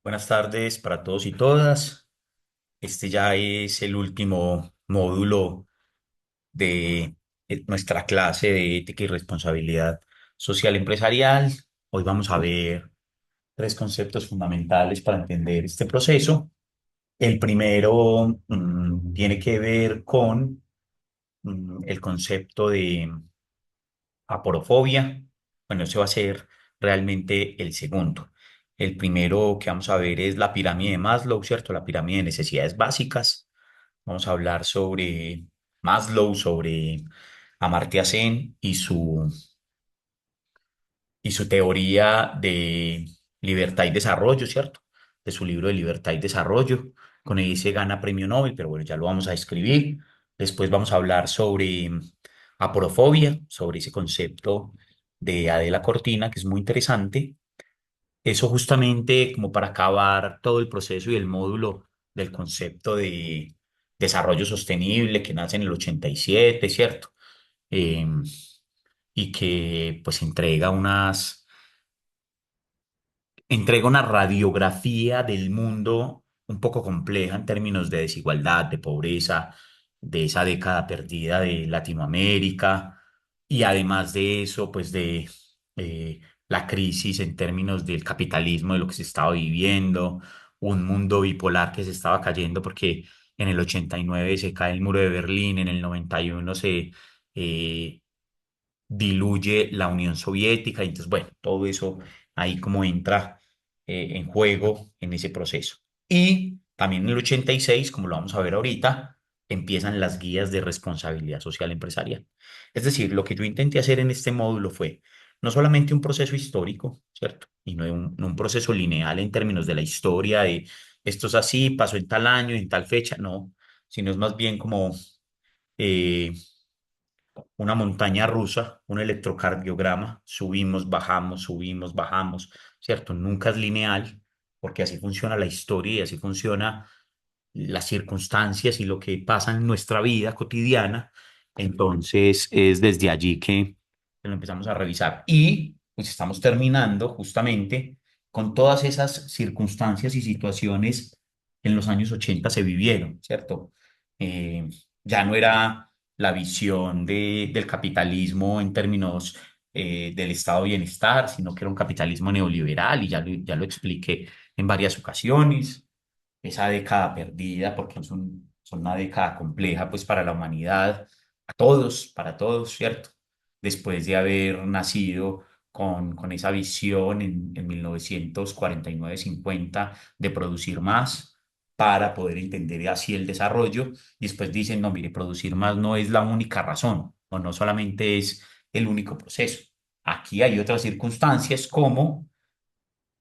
Buenas tardes para todos y todas. Este ya es el último módulo de nuestra clase de ética y responsabilidad social empresarial. Hoy vamos a ver tres conceptos fundamentales para entender este proceso. El primero tiene que ver con el concepto de aporofobia. Bueno, ese va a ser realmente el segundo. El primero que vamos a ver es la pirámide de Maslow, ¿cierto? La pirámide de necesidades básicas. Vamos a hablar sobre Maslow, sobre Amartya Sen y su teoría de libertad y desarrollo, ¿cierto? De su libro de libertad y desarrollo. Con él se gana premio Nobel, pero bueno, ya lo vamos a escribir. Después vamos a hablar sobre aporofobia, sobre ese concepto de Adela Cortina, que es muy interesante. Eso justamente como para acabar todo el proceso y el módulo del concepto de desarrollo sostenible que nace en el 87, ¿cierto? Em, y que pues entrega una radiografía del mundo un poco compleja en términos de desigualdad, de pobreza, de esa década perdida de Latinoamérica y además de eso, pues de la crisis en términos del capitalismo, de lo que se estaba viviendo, un mundo bipolar que se estaba cayendo porque en el 89 se cae el muro de Berlín, en el 91 se eh, diluye la Unión Soviética, y entonces, bueno, todo eso ahí como entra en juego en ese proceso. Y también en el 86, como lo vamos a ver ahorita, empiezan las guías de responsabilidad social empresarial. Es decir, lo que yo intenté hacer en este módulo fue no solamente un proceso histórico, ¿cierto? Y no un proceso lineal en términos de la historia, de esto es así, pasó en tal año, en tal fecha, no, sino es más bien como eh, una montaña rusa, un electrocardiograma, subimos, bajamos, ¿cierto? Nunca es lineal, porque así funciona la historia y así funciona las circunstancias y lo que pasa en nuestra vida cotidiana. Entonces es desde allí que lo empezamos a revisar. Y pues estamos terminando justamente con todas esas circunstancias y situaciones que en los años 80 se vivieron, ¿cierto? Eh, ya no era la visión del capitalismo en términos del estado de bienestar, sino que era un capitalismo neoliberal y ya lo expliqué en varias ocasiones. Esa década perdida, porque son una década compleja pues para la humanidad, para todos, ¿cierto? Después de haber nacido con esa visión en 1949-50 de producir más para poder entender así el desarrollo, y después dicen, no, mire, producir más no es la única razón, o no solamente es el único proceso. Aquí hay otras circunstancias como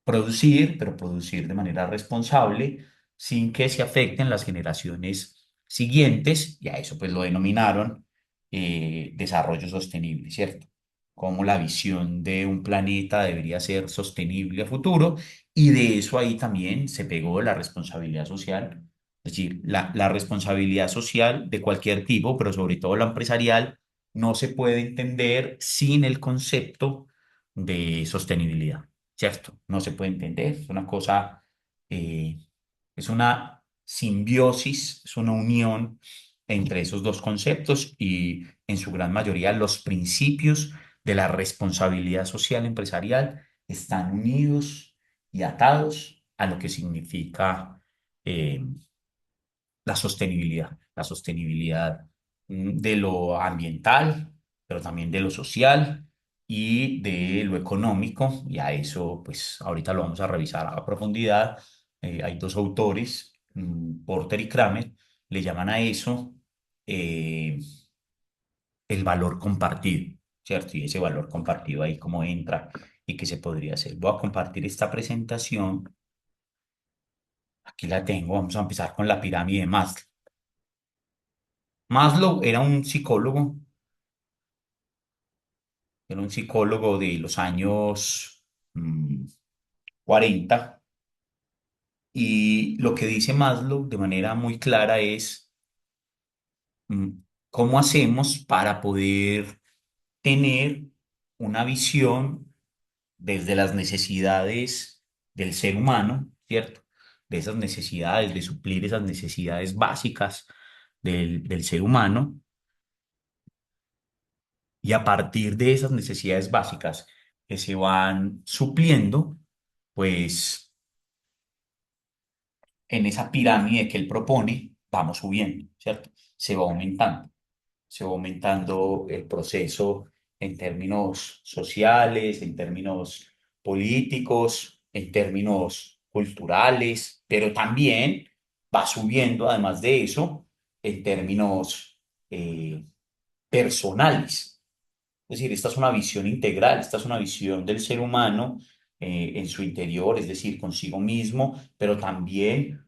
producir, pero producir de manera responsable, sin que se afecten las generaciones siguientes, y a eso pues lo denominaron desarrollo sostenible, ¿cierto? Como la visión de un planeta debería ser sostenible a futuro, y de eso ahí también se pegó la responsabilidad social, es decir, la responsabilidad social de cualquier tipo, pero sobre todo la empresarial, no se puede entender sin el concepto de sostenibilidad. ¿Cierto? No se puede entender, es una cosa, eh, es una simbiosis, es una unión entre esos dos conceptos y en su gran mayoría los principios de la responsabilidad social empresarial están unidos y atados a lo que significa eh, la sostenibilidad de lo ambiental, pero también de lo social y de lo económico, y a eso, pues ahorita lo vamos a revisar a profundidad. Hay dos autores, Porter y Kramer, le llaman a eso eh, el valor compartido, ¿cierto? Y ese valor compartido ahí cómo entra y qué se podría hacer. Voy a compartir esta presentación. Aquí la tengo. Vamos a empezar con la pirámide de Maslow. Maslow era un psicólogo de los años 40, y lo que dice Maslow de manera muy clara es mm, cómo hacemos para poder tener una visión desde las necesidades del ser humano, ¿cierto? De esas necesidades, de suplir esas necesidades básicas del ser humano y a partir de esas necesidades básicas que se van supliendo, pues en esa pirámide que él propone, vamos subiendo, ¿cierto? Se va aumentando, se va aumentando el proceso en términos sociales, en términos políticos, en términos culturales, pero también va subiendo, además de eso, en términos eh, personales. Es decir, esta es una visión integral, esta es una visión del ser humano en su interior, es decir, consigo mismo, pero también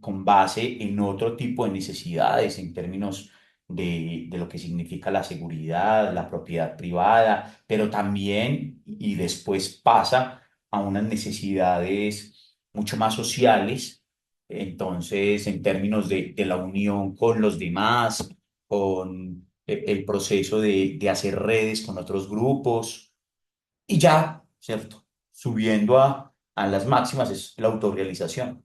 con base en otro tipo de necesidades en términos de lo que significa la seguridad, la propiedad privada, pero también, y después pasa a unas necesidades mucho más sociales, entonces, en términos de la unión con los demás, con el proceso de hacer redes con otros grupos y ya, ¿cierto? Subiendo a las máximas es la autorrealización.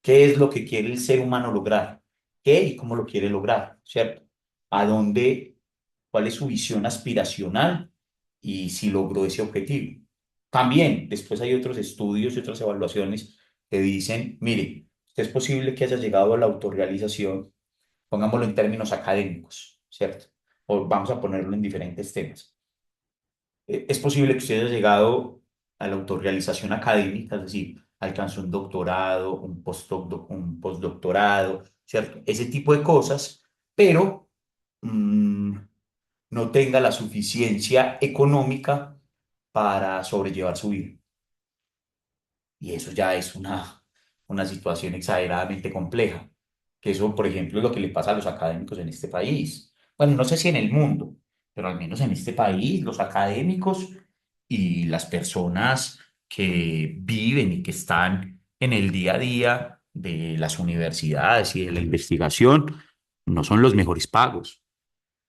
¿Qué es lo que quiere el ser humano lograr? ¿Qué y cómo lo quiere lograr? ¿Cierto? ¿A dónde, cuál es su visión aspiracional y si logró ese objetivo? También, después hay otros estudios y otras evaluaciones que dicen, mire, es posible que haya llegado a la autorrealización, pongámoslo en términos académicos, ¿cierto? O vamos a ponerlo en diferentes temas. Es posible que usted haya llegado a la autorrealización académica, es decir, alcanzó un doctorado, un postdoctorado, ¿cierto? Ese tipo de cosas, pero mm, no tenga la suficiencia económica para sobrellevar su vida. Y eso ya es una situación exageradamente compleja. Que eso, por ejemplo, es lo que le pasa a los académicos en este país. Bueno, no sé si en el mundo, pero al menos en este país, los académicos y las personas que viven y que están en el día a día de las universidades y de la investigación no son los mejores pagos.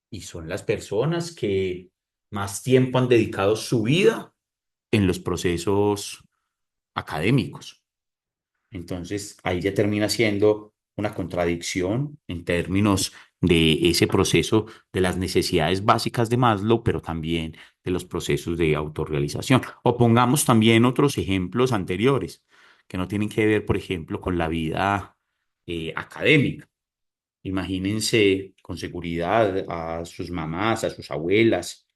Y son las personas que más tiempo han dedicado su vida en los procesos académicos. Entonces, ahí ya termina siendo una contradicción en términos de ese proceso de las necesidades básicas de Maslow, pero también de los procesos de autorrealización. O pongamos también otros ejemplos anteriores que no tienen que ver, por ejemplo, con la vida académica. Imagínense con seguridad a sus mamás, a sus abuelas,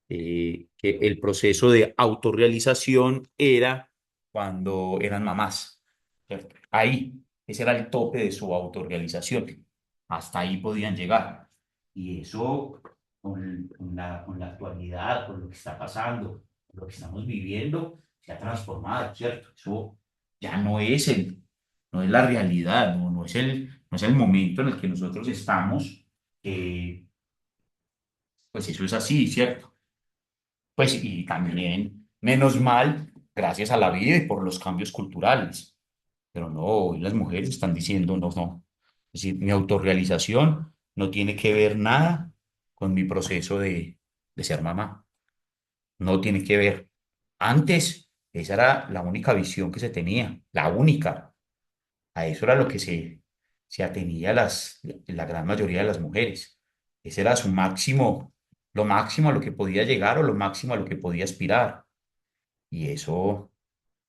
que el proceso de autorrealización era cuando eran mamás, ¿cierto? Ahí, ese era el tope de su autorrealización. Hasta ahí podían llegar. Y eso, con la actualidad, con lo que está pasando, con lo que estamos viviendo, se ha transformado, ¿cierto? Eso ya no es la realidad, no es el momento en el que nosotros estamos. Pues eso es así, ¿cierto? Pues y también, menos mal, gracias a la vida y por los cambios culturales. Pero no, hoy las mujeres están diciendo, no, no. Es decir, mi autorrealización no tiene que ver nada con mi proceso de ser mamá. No tiene que ver. Antes, esa era la única visión que se tenía, la única. A eso era lo que se atenía la gran mayoría de las mujeres. Ese era su máximo, lo máximo a lo que podía llegar o lo máximo a lo que podía aspirar. Y eso,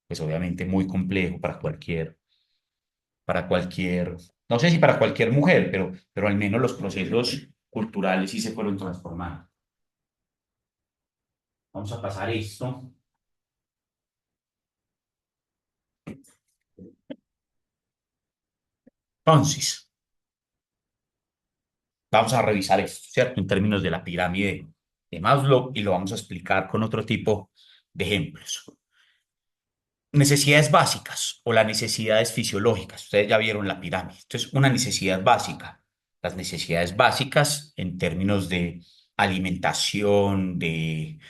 pues obviamente muy complejo para cualquier, no sé si para cualquier mujer, pero al menos los procesos culturales sí se fueron transformando. Vamos a pasar esto. Entonces, vamos a revisar esto, ¿cierto? En términos de la pirámide de Maslow y lo vamos a explicar con otro tipo de ejemplos. Necesidades básicas o las necesidades fisiológicas. Ustedes ya vieron la pirámide. Entonces, una necesidad básica. Las necesidades básicas en términos de alimentación, de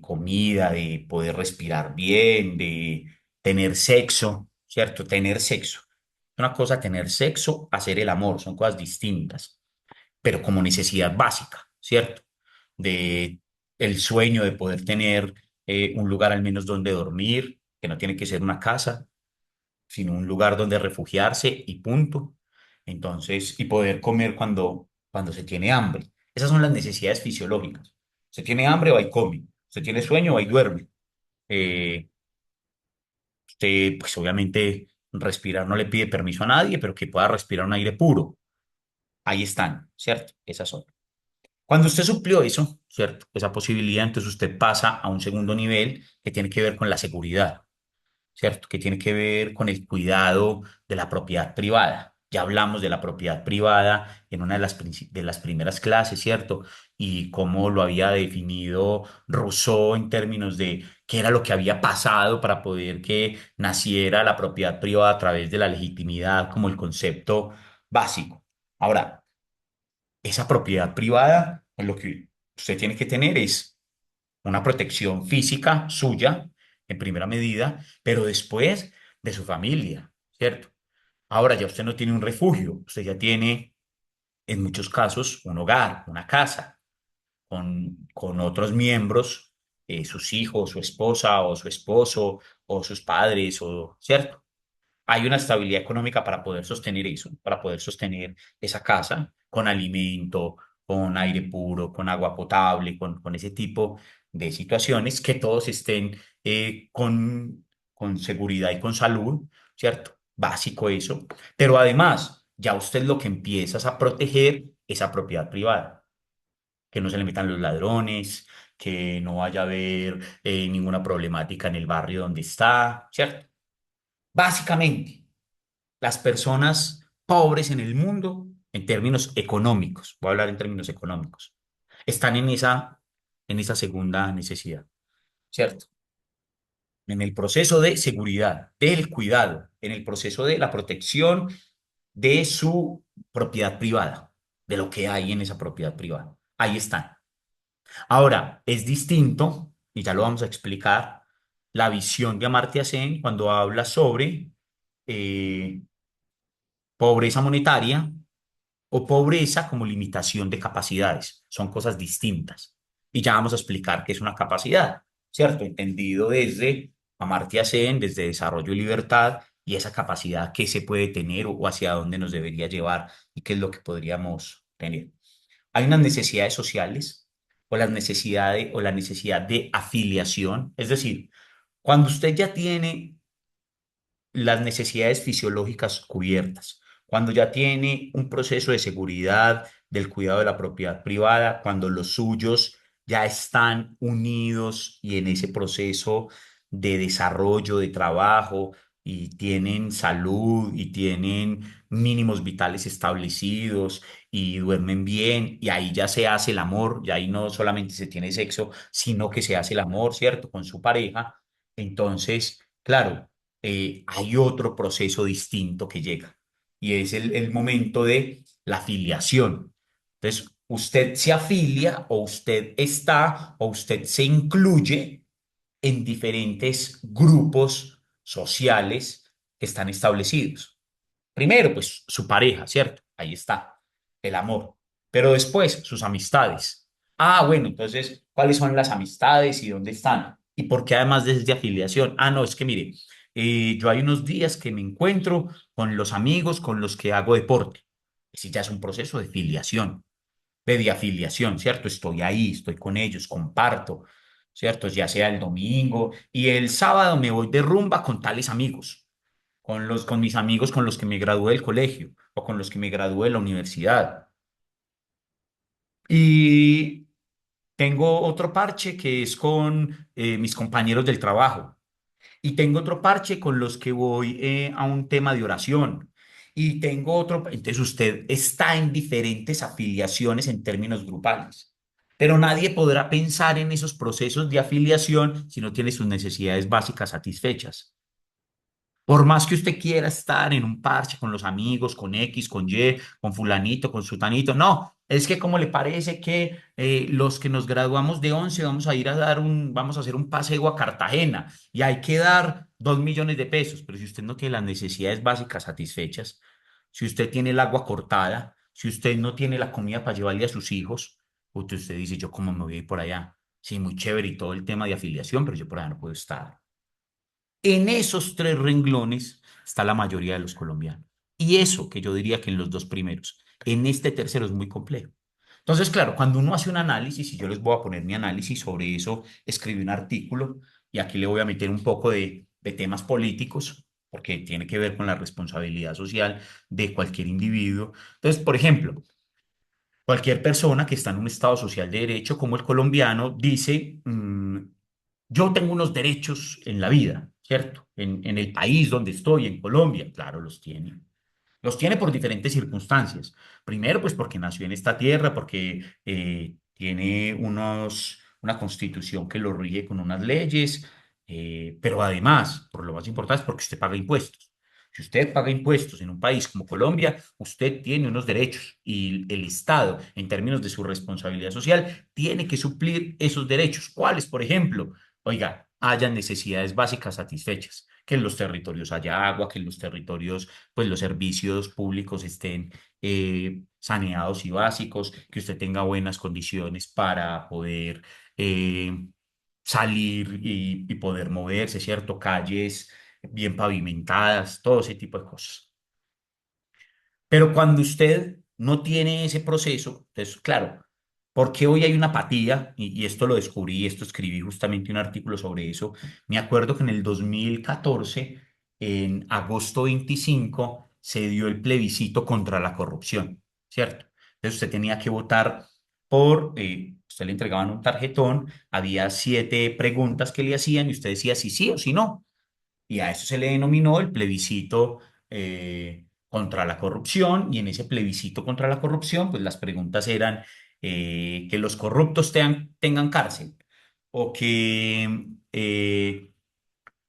comida, de poder respirar bien, de tener sexo, ¿cierto? Tener sexo. Una cosa tener sexo, hacer el amor, son cosas distintas, pero como necesidad básica, ¿cierto? De el sueño de poder tener un lugar al menos donde dormir, que no tiene que ser una casa, sino un lugar donde refugiarse y punto. Entonces, y poder comer cuando se tiene hambre. Esas son las necesidades fisiológicas. Se tiene hambre, va y come. Se tiene sueño, va y duerme. Eh, Usted, pues obviamente, respirar no le pide permiso a nadie, pero que pueda respirar un aire puro. Ahí están, ¿cierto? Esas son. Cuando usted suplió eso, ¿cierto? Esa posibilidad, entonces usted pasa a un segundo nivel que tiene que ver con la seguridad. ¿Cierto? Que tiene que ver con el cuidado de la propiedad privada. Ya hablamos de la propiedad privada en una de de las primeras clases, ¿cierto? Y cómo lo había definido Rousseau en términos de qué era lo que había pasado para poder que naciera la propiedad privada a través de la legitimidad como el concepto básico. Ahora, esa propiedad privada, pues lo que usted tiene que tener es una protección física suya en primera medida, pero después de su familia, ¿cierto? Ahora ya usted no tiene un refugio, usted ya tiene en muchos casos un hogar, una casa, con otros miembros, sus hijos, su esposa o su esposo o sus padres, o, ¿cierto? Hay una estabilidad económica para poder sostener eso, para poder sostener esa casa con alimento, con aire puro, con agua potable, con ese tipo de situaciones, que todos estén con seguridad y con salud, ¿cierto? Básico eso. Pero además, ya usted lo que empieza es a proteger esa propiedad privada, que no se le metan los ladrones, que no vaya a haber ninguna problemática en el barrio donde está, ¿cierto? Básicamente las personas pobres en el mundo, en términos económicos, voy a hablar en términos económicos, están en esa segunda necesidad, ¿cierto? En el proceso de seguridad, del cuidado, en el proceso de la protección de su propiedad privada, de lo que hay en esa propiedad privada. Ahí están. Ahora, es distinto, y ya lo vamos a explicar, la visión de Amartya Sen cuando habla sobre eh, pobreza monetaria o pobreza como limitación de capacidades. Son cosas distintas. Y ya vamos a explicar qué es una capacidad, ¿cierto? Entendido desde Amartya Sen, desde desarrollo y libertad, y esa capacidad que se puede tener o hacia dónde nos debería llevar y qué es lo que podríamos tener. Hay unas necesidades sociales o las necesidades o la necesidad de afiliación, es decir, cuando usted ya tiene las necesidades fisiológicas cubiertas, cuando ya tiene un proceso de seguridad del cuidado de la propiedad privada, cuando los suyos ya están unidos y en ese proceso de desarrollo, de trabajo, y tienen salud y tienen mínimos vitales establecidos y duermen bien, y ahí ya se hace el amor, y ahí no solamente se tiene sexo, sino que se hace el amor, ¿cierto? Con su pareja. Entonces, claro, hay otro proceso distinto que llega y es el momento de la afiliación. Entonces, usted se afilia o usted está o usted se incluye en diferentes grupos sociales que están establecidos. Primero, pues su pareja, ¿cierto? Ahí está, el amor. Pero después, sus amistades. Ah, bueno, entonces, ¿cuáles son las amistades y dónde están? ¿Y por qué además de afiliación? Ah, no, es que mire, yo hay unos días que me encuentro con los amigos con los que hago deporte. Ese ya es un proceso de filiación, de afiliación, ¿cierto? Estoy ahí, estoy con ellos, comparto, ¿cierto? Ya sea el domingo y el sábado me voy de rumba con tales amigos, con mis amigos con los que me gradué del colegio o con los que me gradué de la universidad. Y tengo otro parche que es con mis compañeros del trabajo. Y tengo otro parche con los que voy a un tema de oración. Y tengo otro, entonces usted está en diferentes afiliaciones en términos grupales. Pero nadie podrá pensar en esos procesos de afiliación si no tiene sus necesidades básicas satisfechas. Por más que usted quiera estar en un parche con los amigos, con X, con Y, con fulanito, con sutanito, no, es que como le parece que los que nos graduamos de 11 vamos a ir a vamos a hacer un paseo a Cartagena y hay que dar 2 millones de pesos, pero si usted no tiene las necesidades básicas satisfechas, si usted tiene el agua cortada, si usted no tiene la comida para llevarle a sus hijos, usted dice, yo cómo me voy a ir por allá. Sí, muy chévere y todo el tema de afiliación, pero yo por allá no puedo estar. En esos tres renglones está la mayoría de los colombianos. Y eso que yo diría que en los dos primeros. En este tercero es muy complejo. Entonces, claro, cuando uno hace un análisis, y yo les voy a poner mi análisis sobre eso, escribí un artículo y aquí le voy a meter un poco de temas políticos, porque tiene que ver con la responsabilidad social de cualquier individuo. Entonces, por ejemplo, cualquier persona que está en un estado social de derecho como el colombiano dice, yo tengo unos derechos en la vida, ¿cierto? En el país donde estoy, en Colombia, claro, los tiene. Los tiene por diferentes circunstancias. Primero, pues porque nació en esta tierra, porque tiene una constitución que lo rige con unas leyes, pero además, por lo más importante, es porque usted paga impuestos. Si usted paga impuestos en un país como Colombia, usted tiene unos derechos y el Estado, en términos de su responsabilidad social, tiene que suplir esos derechos. ¿Cuáles, por ejemplo? Oiga, hayan necesidades básicas satisfechas, que en los territorios haya agua, que en los territorios pues los servicios públicos estén saneados y básicos, que usted tenga buenas condiciones para poder salir y poder moverse, ¿cierto? Calles bien pavimentadas, todo ese tipo de cosas. Pero cuando usted no tiene ese proceso, entonces, claro, porque hoy hay una apatía, y esto lo descubrí, esto escribí justamente un artículo sobre eso, me acuerdo que en el 2014, en agosto 25, se dio el plebiscito contra la corrupción, ¿cierto? Entonces usted tenía que votar usted le entregaban un tarjetón, había 7 preguntas que le hacían y usted decía si sí o si no. Y a eso se le denominó el plebiscito contra la corrupción. Y en ese plebiscito contra la corrupción, pues las preguntas eran que los corruptos tengan cárcel o que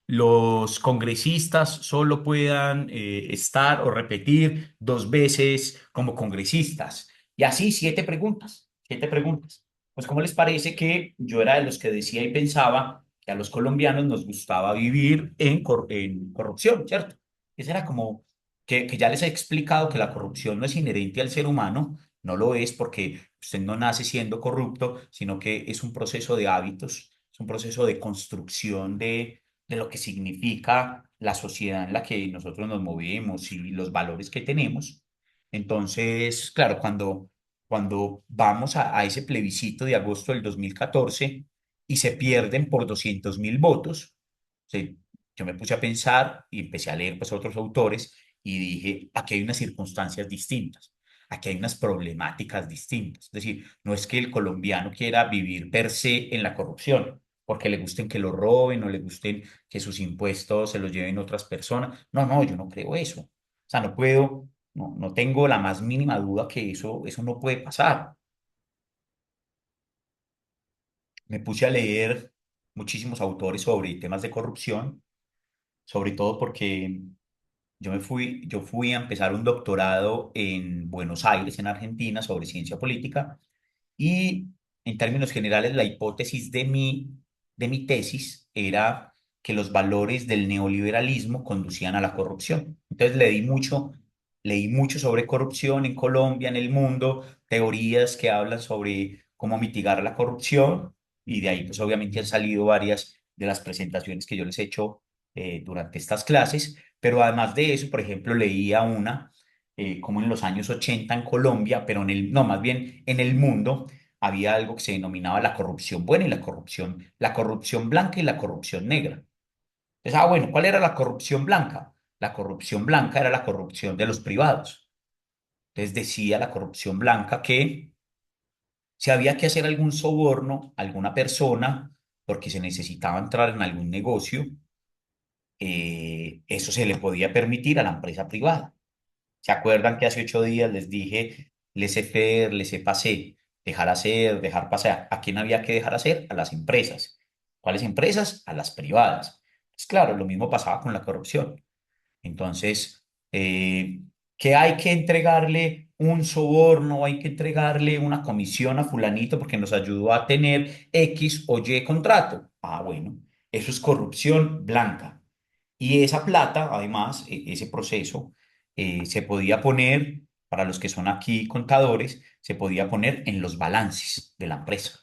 los congresistas solo puedan estar o repetir 2 veces como congresistas. Y así 7 preguntas, 7 preguntas. Pues, ¿cómo les parece que yo era de los que decía y pensaba que a los colombianos nos gustaba vivir en corrupción, ¿cierto? Ese era como que ya les he explicado que la corrupción no es inherente al ser humano, no lo es porque usted no nace siendo corrupto, sino que es un proceso de hábitos, es un proceso de construcción de lo que significa la sociedad en la que nosotros nos movemos y los valores que tenemos. Entonces, claro, cuando vamos a ese plebiscito de agosto del 2014 y se pierden por 200.000 votos, sí, yo me puse a pensar y empecé a leer pues, a otros autores y dije, aquí hay unas circunstancias distintas. Aquí hay unas problemáticas distintas. Es decir, no es que el colombiano quiera vivir per se en la corrupción, porque le gusten que lo roben o le gusten que sus impuestos se los lleven otras personas. No, no, yo no creo eso. O sea, no puedo, no tengo la más mínima duda que eso no puede pasar. Me puse a leer muchísimos autores sobre temas de corrupción, sobre todo porque yo fui a empezar un doctorado en Buenos Aires, en Argentina, sobre ciencia política. Y en términos generales, la hipótesis de mi tesis era que los valores del neoliberalismo conducían a la corrupción. Entonces leí mucho sobre corrupción en Colombia, en el mundo, teorías que hablan sobre cómo mitigar la corrupción y de ahí pues obviamente han salido varias de las presentaciones que yo les he hecho durante estas clases, pero además de eso, por ejemplo, leía una como en los años 80 en Colombia, pero no, más bien en el mundo había algo que se denominaba la corrupción buena y la corrupción blanca y la corrupción negra. Entonces, bueno, ¿cuál era la corrupción blanca? La corrupción blanca era la corrupción de los privados. Entonces decía la corrupción blanca que si había que hacer algún soborno a alguna persona porque se necesitaba entrar en algún negocio, eso se le podía permitir a la empresa privada. ¿Se acuerdan que hace 8 días les dije laissez-faire, laissez-passer, dejar hacer, dejar pasar? ¿A quién había que dejar hacer? A las empresas. ¿Cuáles empresas? A las privadas. Pues claro, lo mismo pasaba con la corrupción. Entonces, que hay que entregarle un soborno, hay que entregarle una comisión a fulanito porque nos ayudó a tener X o Y contrato. Bueno, eso es corrupción blanca. Y esa plata, además, ese proceso, se podía poner, para los que son aquí contadores, se podía poner en los balances de la empresa.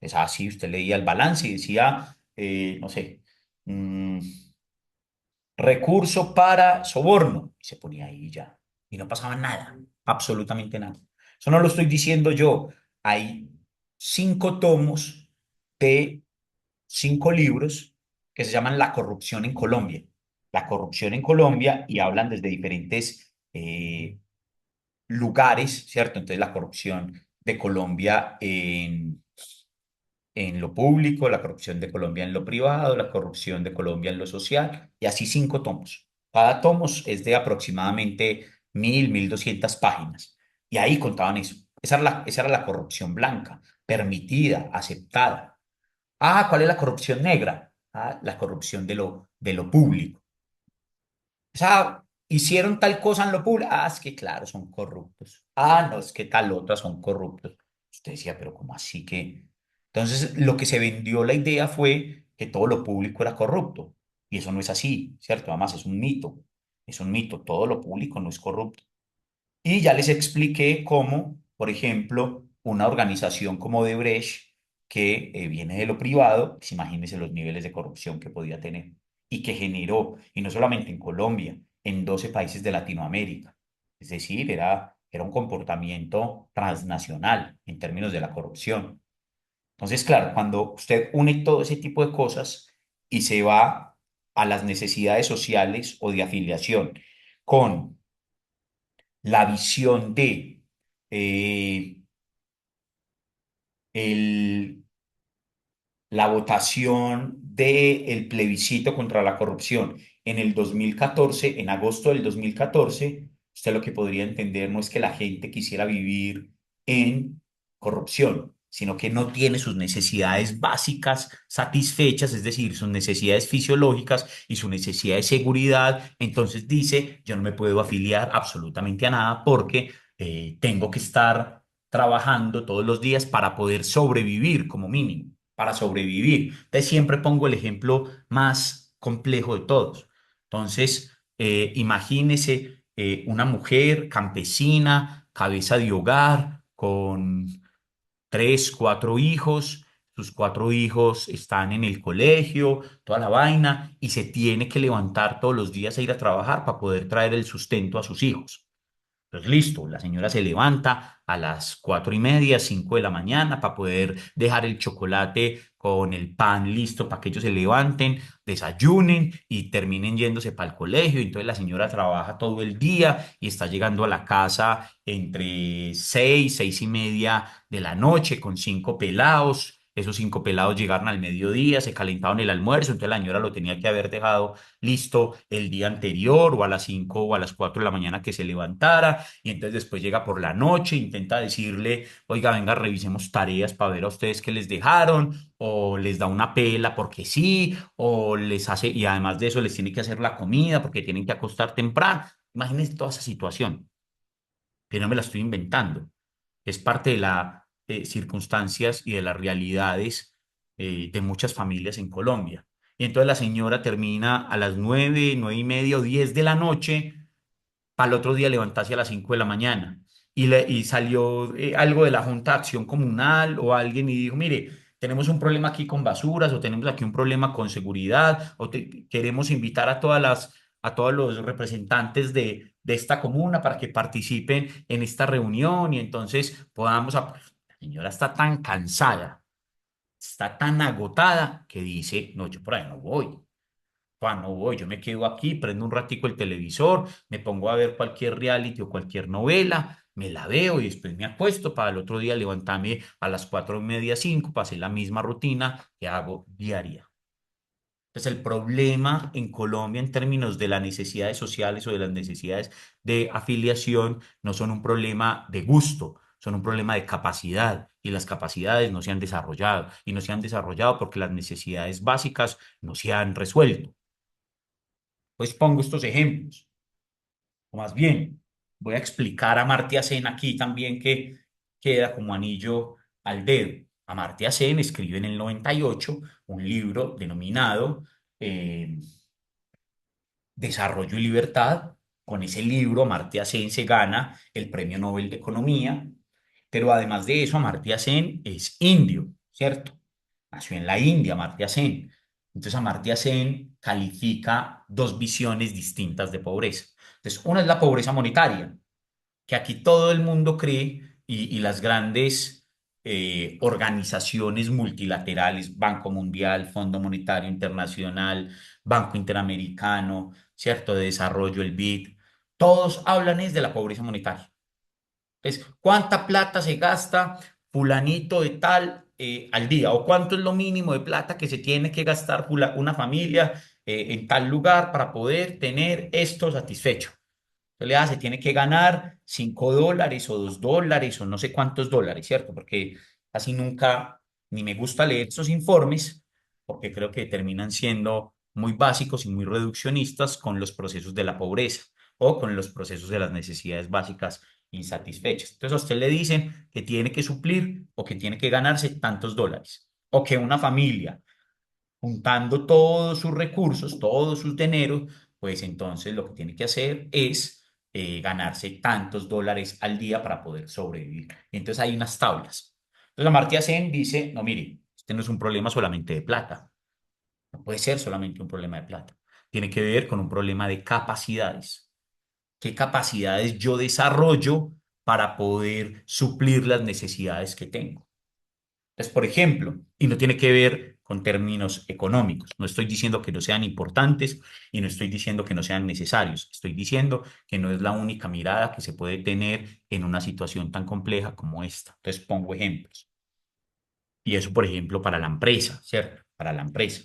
Es así, usted leía el balance y decía, no sé, recurso para soborno. Y se ponía ahí ya. Y no pasaba nada, absolutamente nada. Eso no lo estoy diciendo yo. Hay 5 tomos de 5 libros que se llaman La corrupción en Colombia. La corrupción en Colombia y hablan desde diferentes lugares, ¿cierto? Entonces la corrupción de Colombia en lo público, la corrupción de Colombia en lo privado, la corrupción de Colombia en lo social, y así 5 tomos. Cada tomo es de aproximadamente 1.200 páginas. Y ahí contaban eso. Esa era la corrupción blanca, permitida, aceptada. Ah, ¿cuál es la corrupción negra? Ah, la corrupción de lo público. O sea, hicieron tal cosa en lo público. Ah, es que claro, son corruptos. Ah, no, es que tal otra son corruptos. Usted decía, pero ¿cómo así que? Entonces, lo que se vendió la idea fue que todo lo público era corrupto. Y eso no es así, ¿cierto? Además, es un mito. Es un mito. Todo lo público no es corrupto. Y ya les expliqué cómo, por ejemplo, una organización como Odebrecht, que viene de lo privado, pues imagínense los niveles de corrupción que podía tener y que generó, y no solamente en Colombia, en 12 países de Latinoamérica. Es decir, era un comportamiento transnacional en términos de la corrupción. Entonces, claro, cuando usted une todo ese tipo de cosas y se va a las necesidades sociales o de afiliación con la visión de eh, el, la votación del plebiscito contra la corrupción en el 2014, en agosto del 2014, usted lo que podría entender no es que la gente quisiera vivir en corrupción, sino que no tiene sus necesidades básicas satisfechas, es decir, sus necesidades fisiológicas y su necesidad de seguridad. Entonces dice, yo no me puedo afiliar absolutamente a nada porque tengo que estar trabajando todos los días para poder sobrevivir como mínimo, para sobrevivir. Entonces siempre pongo el ejemplo más complejo de todos. Entonces, imagínese una mujer campesina, cabeza de hogar, con 3, 4 hijos. Sus 4 hijos están en el colegio, toda la vaina, y se tiene que levantar todos los días a ir a trabajar para poder traer el sustento a sus hijos. Entonces, listo, la señora se levanta a las 4:30, 5 de la mañana para poder dejar el chocolate con el pan listo para que ellos se levanten, desayunen y terminen yéndose para el colegio. Entonces la señora trabaja todo el día y está llegando a la casa entre 6, 6:30 de la noche con 5 pelados. Esos 5 pelados llegaron al mediodía, se calentaron el almuerzo, entonces la señora lo tenía que haber dejado listo el día anterior o a las 5 o a las 4 de la mañana que se levantara y entonces después llega por la noche, intenta decirle, oiga, venga, revisemos tareas para ver a ustedes qué les dejaron o les da una pela porque sí o les hace y además de eso les tiene que hacer la comida porque tienen que acostar temprano. Imagínense toda esa situación, que no me la estoy inventando. Es parte de las circunstancias y de las realidades de muchas familias en Colombia. Y entonces la señora termina a las 9, 9:30 o 10 de la noche para el otro día levantarse a las 5 de la mañana. Y salió algo de la Junta de Acción Comunal o alguien y dijo, mire, tenemos un problema aquí con basuras o tenemos aquí un problema con seguridad o queremos invitar a todos los representantes de esta comuna para que participen en esta reunión y entonces podamos... La señora está tan cansada, está tan agotada que dice, no, yo por ahí no voy. No voy, yo me quedo aquí, prendo un ratico el televisor, me pongo a ver cualquier reality o cualquier novela, me la veo y después me acuesto para el otro día levantarme a las 4:30, 5, para hacer la misma rutina que hago diaria. Entonces, el problema en Colombia en términos de las necesidades sociales o de las necesidades de afiliación no son un problema de gusto, son un problema de capacidad y las capacidades no se han desarrollado y no se han desarrollado porque las necesidades básicas no se han resuelto. Pues pongo estos ejemplos, o más bien, voy a explicar a Amartya Sen aquí también que queda como anillo al dedo. Amartya Sen escribe en el 98 un libro denominado Desarrollo y Libertad. Con ese libro, Amartya Sen se gana el Premio Nobel de Economía, pero además de eso, Amartya Sen es indio, ¿cierto? Nació en la India, Amartya Sen. Entonces, Amartya Sen califica dos visiones distintas de pobreza. Entonces, una es la pobreza monetaria, que aquí todo el mundo cree y las grandes organizaciones multilaterales, Banco Mundial, Fondo Monetario Internacional, Banco Interamericano, ¿cierto? De Desarrollo, el BID, todos hablan es de la pobreza monetaria. Es cuánta plata se gasta fulanito de tal al día o cuánto es lo mínimo de plata que se tiene que gastar una familia en tal lugar para poder tener esto satisfecho. Entonces, se tiene que ganar $5 o $2 o no sé cuántos dólares, ¿cierto? Porque casi nunca ni me gusta leer esos informes porque creo que terminan siendo muy básicos y muy reduccionistas con los procesos de la pobreza o con los procesos de las necesidades básicas insatisfechas. Entonces a usted le dicen que tiene que suplir o que tiene que ganarse tantos dólares o que una familia juntando todos sus recursos, todos sus dineros, pues entonces lo que tiene que hacer es ganarse tantos dólares al día para poder sobrevivir. Y entonces hay unas tablas. Entonces Amartya Sen dice, no, mire, este no es un problema solamente de plata, no puede ser solamente un problema de plata, tiene que ver con un problema de capacidades. ¿Qué capacidades yo desarrollo para poder suplir las necesidades que tengo? Entonces, por ejemplo, y no tiene que ver con términos económicos. No estoy diciendo que no sean importantes y no estoy diciendo que no sean necesarios. Estoy diciendo que no es la única mirada que se puede tener en una situación tan compleja como esta. Entonces, pongo ejemplos. Y eso, por ejemplo, para la empresa, ¿cierto? Para la empresa.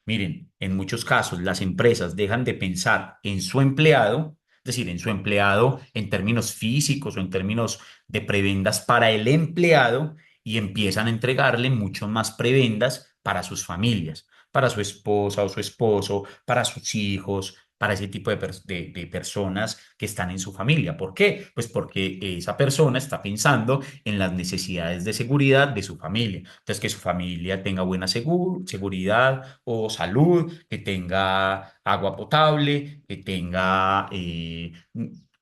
Miren, en muchos casos las empresas dejan de pensar en su empleado, es decir, en su empleado en términos físicos o en términos de prebendas para el empleado y empiezan a entregarle mucho más prebendas para sus familias, para su esposa o su esposo, para sus hijos, para ese tipo de personas que están en su familia. ¿Por qué? Pues porque esa persona está pensando en las necesidades de seguridad de su familia. Entonces, que su familia tenga buena seguridad o salud, que tenga agua potable, que tenga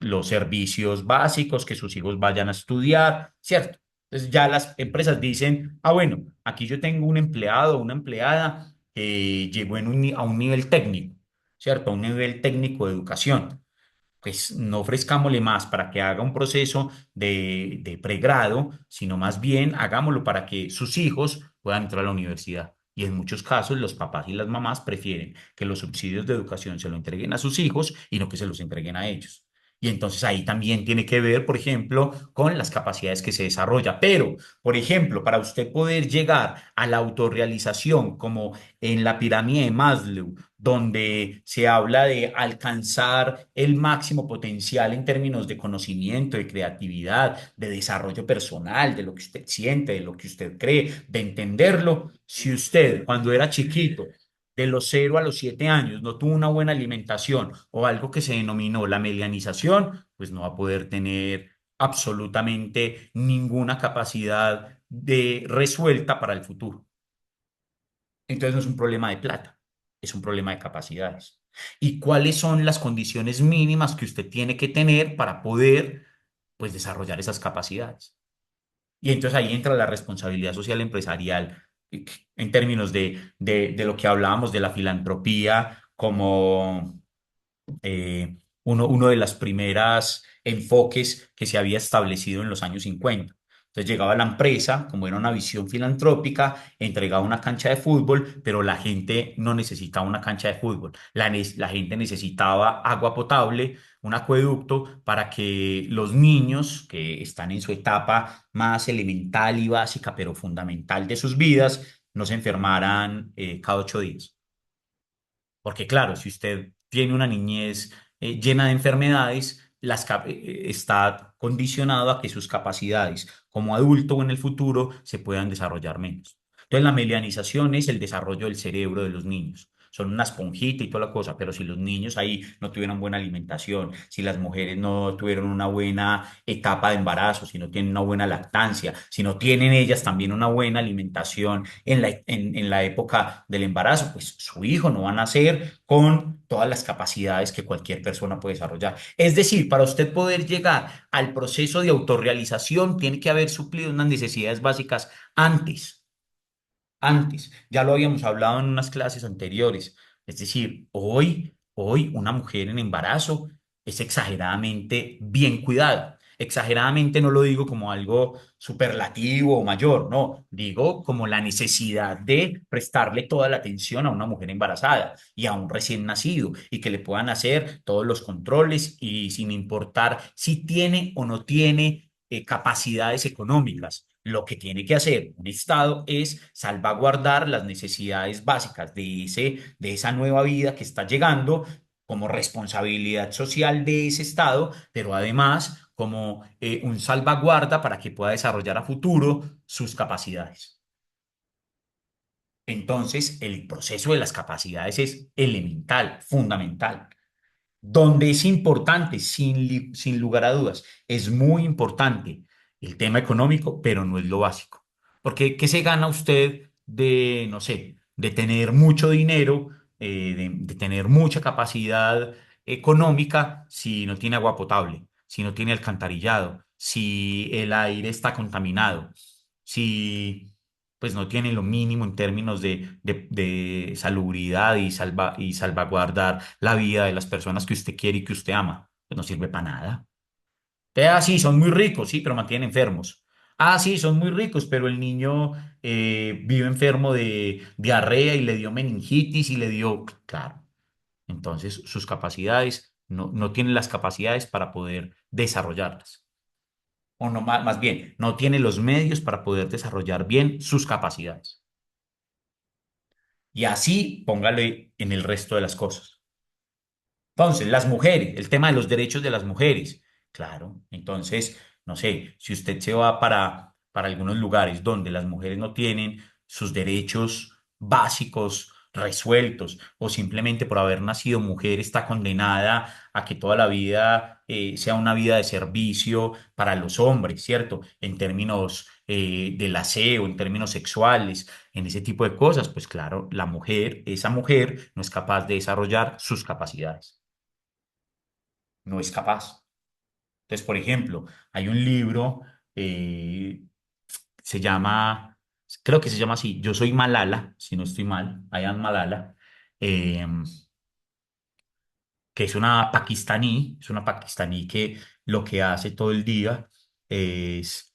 los servicios básicos, que sus hijos vayan a estudiar, ¿cierto? Entonces ya las empresas dicen, ah, bueno, aquí yo tengo un empleado o una empleada que llegó a un nivel técnico, ¿cierto? A un nivel técnico de educación, pues no ofrezcámosle más para que haga un proceso de pregrado, sino más bien hagámoslo para que sus hijos puedan entrar a la universidad. Y en muchos casos los papás y las mamás prefieren que los subsidios de educación se lo entreguen a sus hijos y no que se los entreguen a ellos. Y entonces ahí también tiene que ver, por ejemplo, con las capacidades que se desarrolla. Pero, por ejemplo, para usted poder llegar a la autorrealización, como en la pirámide de Maslow, donde se habla de alcanzar el máximo potencial en términos de conocimiento, de creatividad, de desarrollo personal, de lo que usted siente, de lo que usted cree, de entenderlo. Si usted cuando era chiquito, de los 0 a los 7 años, no tuvo una buena alimentación o algo que se denominó la medianización, pues no va a poder tener absolutamente ninguna capacidad de resuelta para el futuro. Entonces no es un problema de plata, es un problema de capacidades. ¿Y cuáles son las condiciones mínimas que usted tiene que tener para poder, pues, desarrollar esas capacidades? Y entonces ahí entra la responsabilidad social empresarial en términos de lo que hablábamos de la filantropía como uno de las primeras enfoques que se había establecido en los años 50. Entonces llegaba la empresa, como era una visión filantrópica, entregaba una cancha de fútbol, pero la gente no necesitaba una cancha de fútbol. La gente necesitaba agua potable, un acueducto para que los niños que están en su etapa más elemental y básica, pero fundamental de sus vidas, no se enfermaran cada 8 días. Porque claro, si usted tiene una niñez llena de enfermedades, está condicionado a que sus capacidades como adulto o en el futuro se puedan desarrollar menos. Entonces, la melianización es el desarrollo del cerebro de los niños. Son una esponjita y toda la cosa, pero si los niños ahí no tuvieron buena alimentación, si las mujeres no tuvieron una buena etapa de embarazo, si no tienen una buena lactancia, si no tienen ellas también una buena alimentación en la época del embarazo, pues su hijo no va a nacer con todas las capacidades que cualquier persona puede desarrollar. Es decir, para usted poder llegar al proceso de autorrealización, tiene que haber suplido unas necesidades básicas antes. antes. Ya lo habíamos hablado en unas clases anteriores. Es decir, hoy una mujer en embarazo es exageradamente bien cuidada. Exageradamente no lo digo como algo superlativo o mayor, no, digo como la necesidad de prestarle toda la atención a una mujer embarazada y a un recién nacido y que le puedan hacer todos los controles y sin importar si tiene o no tiene capacidades económicas. Lo que tiene que hacer un Estado es salvaguardar las necesidades básicas de esa nueva vida que está llegando como responsabilidad social de ese Estado, pero además como un salvaguarda para que pueda desarrollar a futuro sus capacidades. Entonces, el proceso de las capacidades es elemental, fundamental. Donde es importante, sin lugar a dudas, es muy importante el tema económico, pero no es lo básico. Porque, ¿qué se gana usted de, no sé, de tener mucho dinero, de tener mucha capacidad económica si no tiene agua potable, si no tiene alcantarillado, si el aire está contaminado, si pues no tiene lo mínimo en términos de salubridad y salvaguardar la vida de las personas que usted quiere y que usted ama? Pues no sirve para nada. Sí, son muy ricos, sí, pero mantienen enfermos. Sí, son muy ricos, pero el niño vive enfermo de diarrea y le dio meningitis y le dio, claro. Entonces, sus capacidades, no tienen las capacidades para poder desarrollarlas. O no, más bien, no tiene los medios para poder desarrollar bien sus capacidades. Y así póngale en el resto de las cosas. Entonces, las mujeres, el tema de los derechos de las mujeres. Claro, entonces, no sé, si usted se va para algunos lugares donde las mujeres no tienen sus derechos básicos resueltos o simplemente por haber nacido mujer está condenada a que toda la vida sea una vida de servicio para los hombres, ¿cierto? En términos del aseo, en términos sexuales, en ese tipo de cosas, pues claro, esa mujer no es capaz de desarrollar sus capacidades, no es capaz. Entonces, por ejemplo, hay un libro, eh, se llama, creo que se llama así, Yo soy Malala, si no estoy mal, I am Malala, eh, que es una pakistaní que lo que hace todo el día es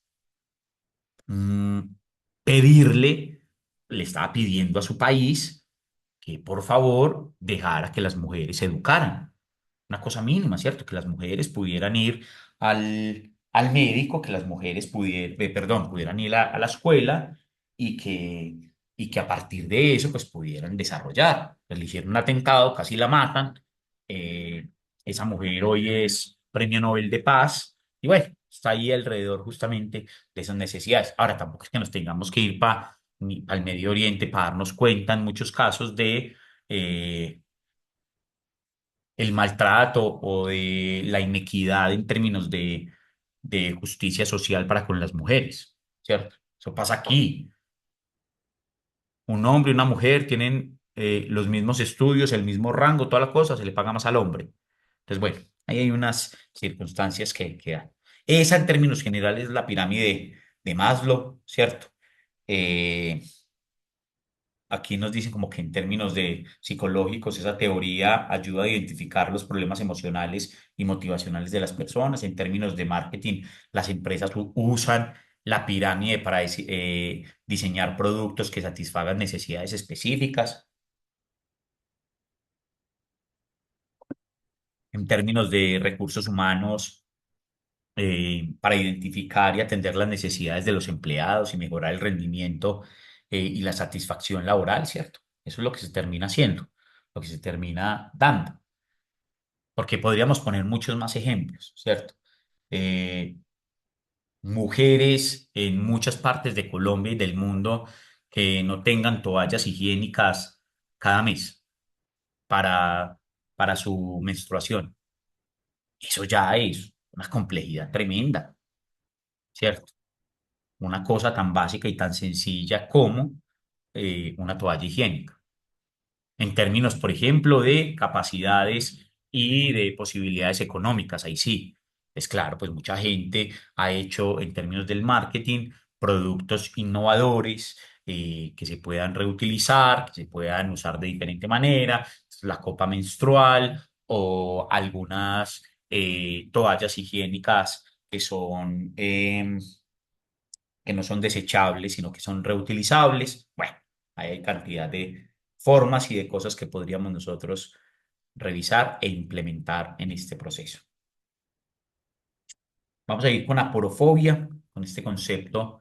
mm, pedirle, le estaba pidiendo a su país que por favor dejara que las mujeres se educaran. Una cosa mínima, ¿cierto? Que las mujeres pudieran ir al médico, que las mujeres pudieran ir a la escuela y que a partir de eso pues pudieran desarrollar. Pues le hicieron un atentado, casi la matan. Eh, Esa mujer hoy es Premio Nobel de Paz y bueno, está ahí alrededor justamente de esas necesidades. Ahora, tampoco es que nos tengamos que ir al Medio Oriente para darnos cuenta en muchos casos de el maltrato o de la inequidad en términos de justicia social para con las mujeres, ¿cierto? Eso pasa aquí. Un hombre y una mujer tienen los mismos estudios, el mismo rango, toda la cosa, se le paga más al hombre. Entonces, bueno, ahí hay unas circunstancias que dan. Esa en términos generales es la pirámide de Maslow, ¿cierto? Eh, Aquí nos dicen como que en términos de psicológicos, esa teoría ayuda a identificar los problemas emocionales y motivacionales de las personas. En términos de marketing, las empresas usan la pirámide para diseñar productos que satisfagan necesidades específicas. En términos de recursos humanos, para identificar y atender las necesidades de los empleados y mejorar el rendimiento y la satisfacción laboral, ¿cierto? Eso es lo que se termina haciendo, lo que se termina dando, porque podríamos poner muchos más ejemplos, ¿cierto? Eh, Mujeres en muchas partes de Colombia y del mundo que no tengan toallas higiénicas cada mes para, para su menstruación. Eso ya es una complejidad tremenda, ¿cierto? Una cosa tan básica y tan sencilla como una toalla higiénica. En términos, por ejemplo, de capacidades y de posibilidades económicas, ahí sí, es claro, pues mucha gente ha hecho en términos del marketing productos innovadores que se puedan reutilizar, que se puedan usar de diferente manera, la copa menstrual o algunas toallas higiénicas que no son desechables, sino que son reutilizables. Bueno, ahí hay cantidad de formas y de cosas que podríamos nosotros revisar e implementar en este proceso. Vamos a ir con aporofobia, con este concepto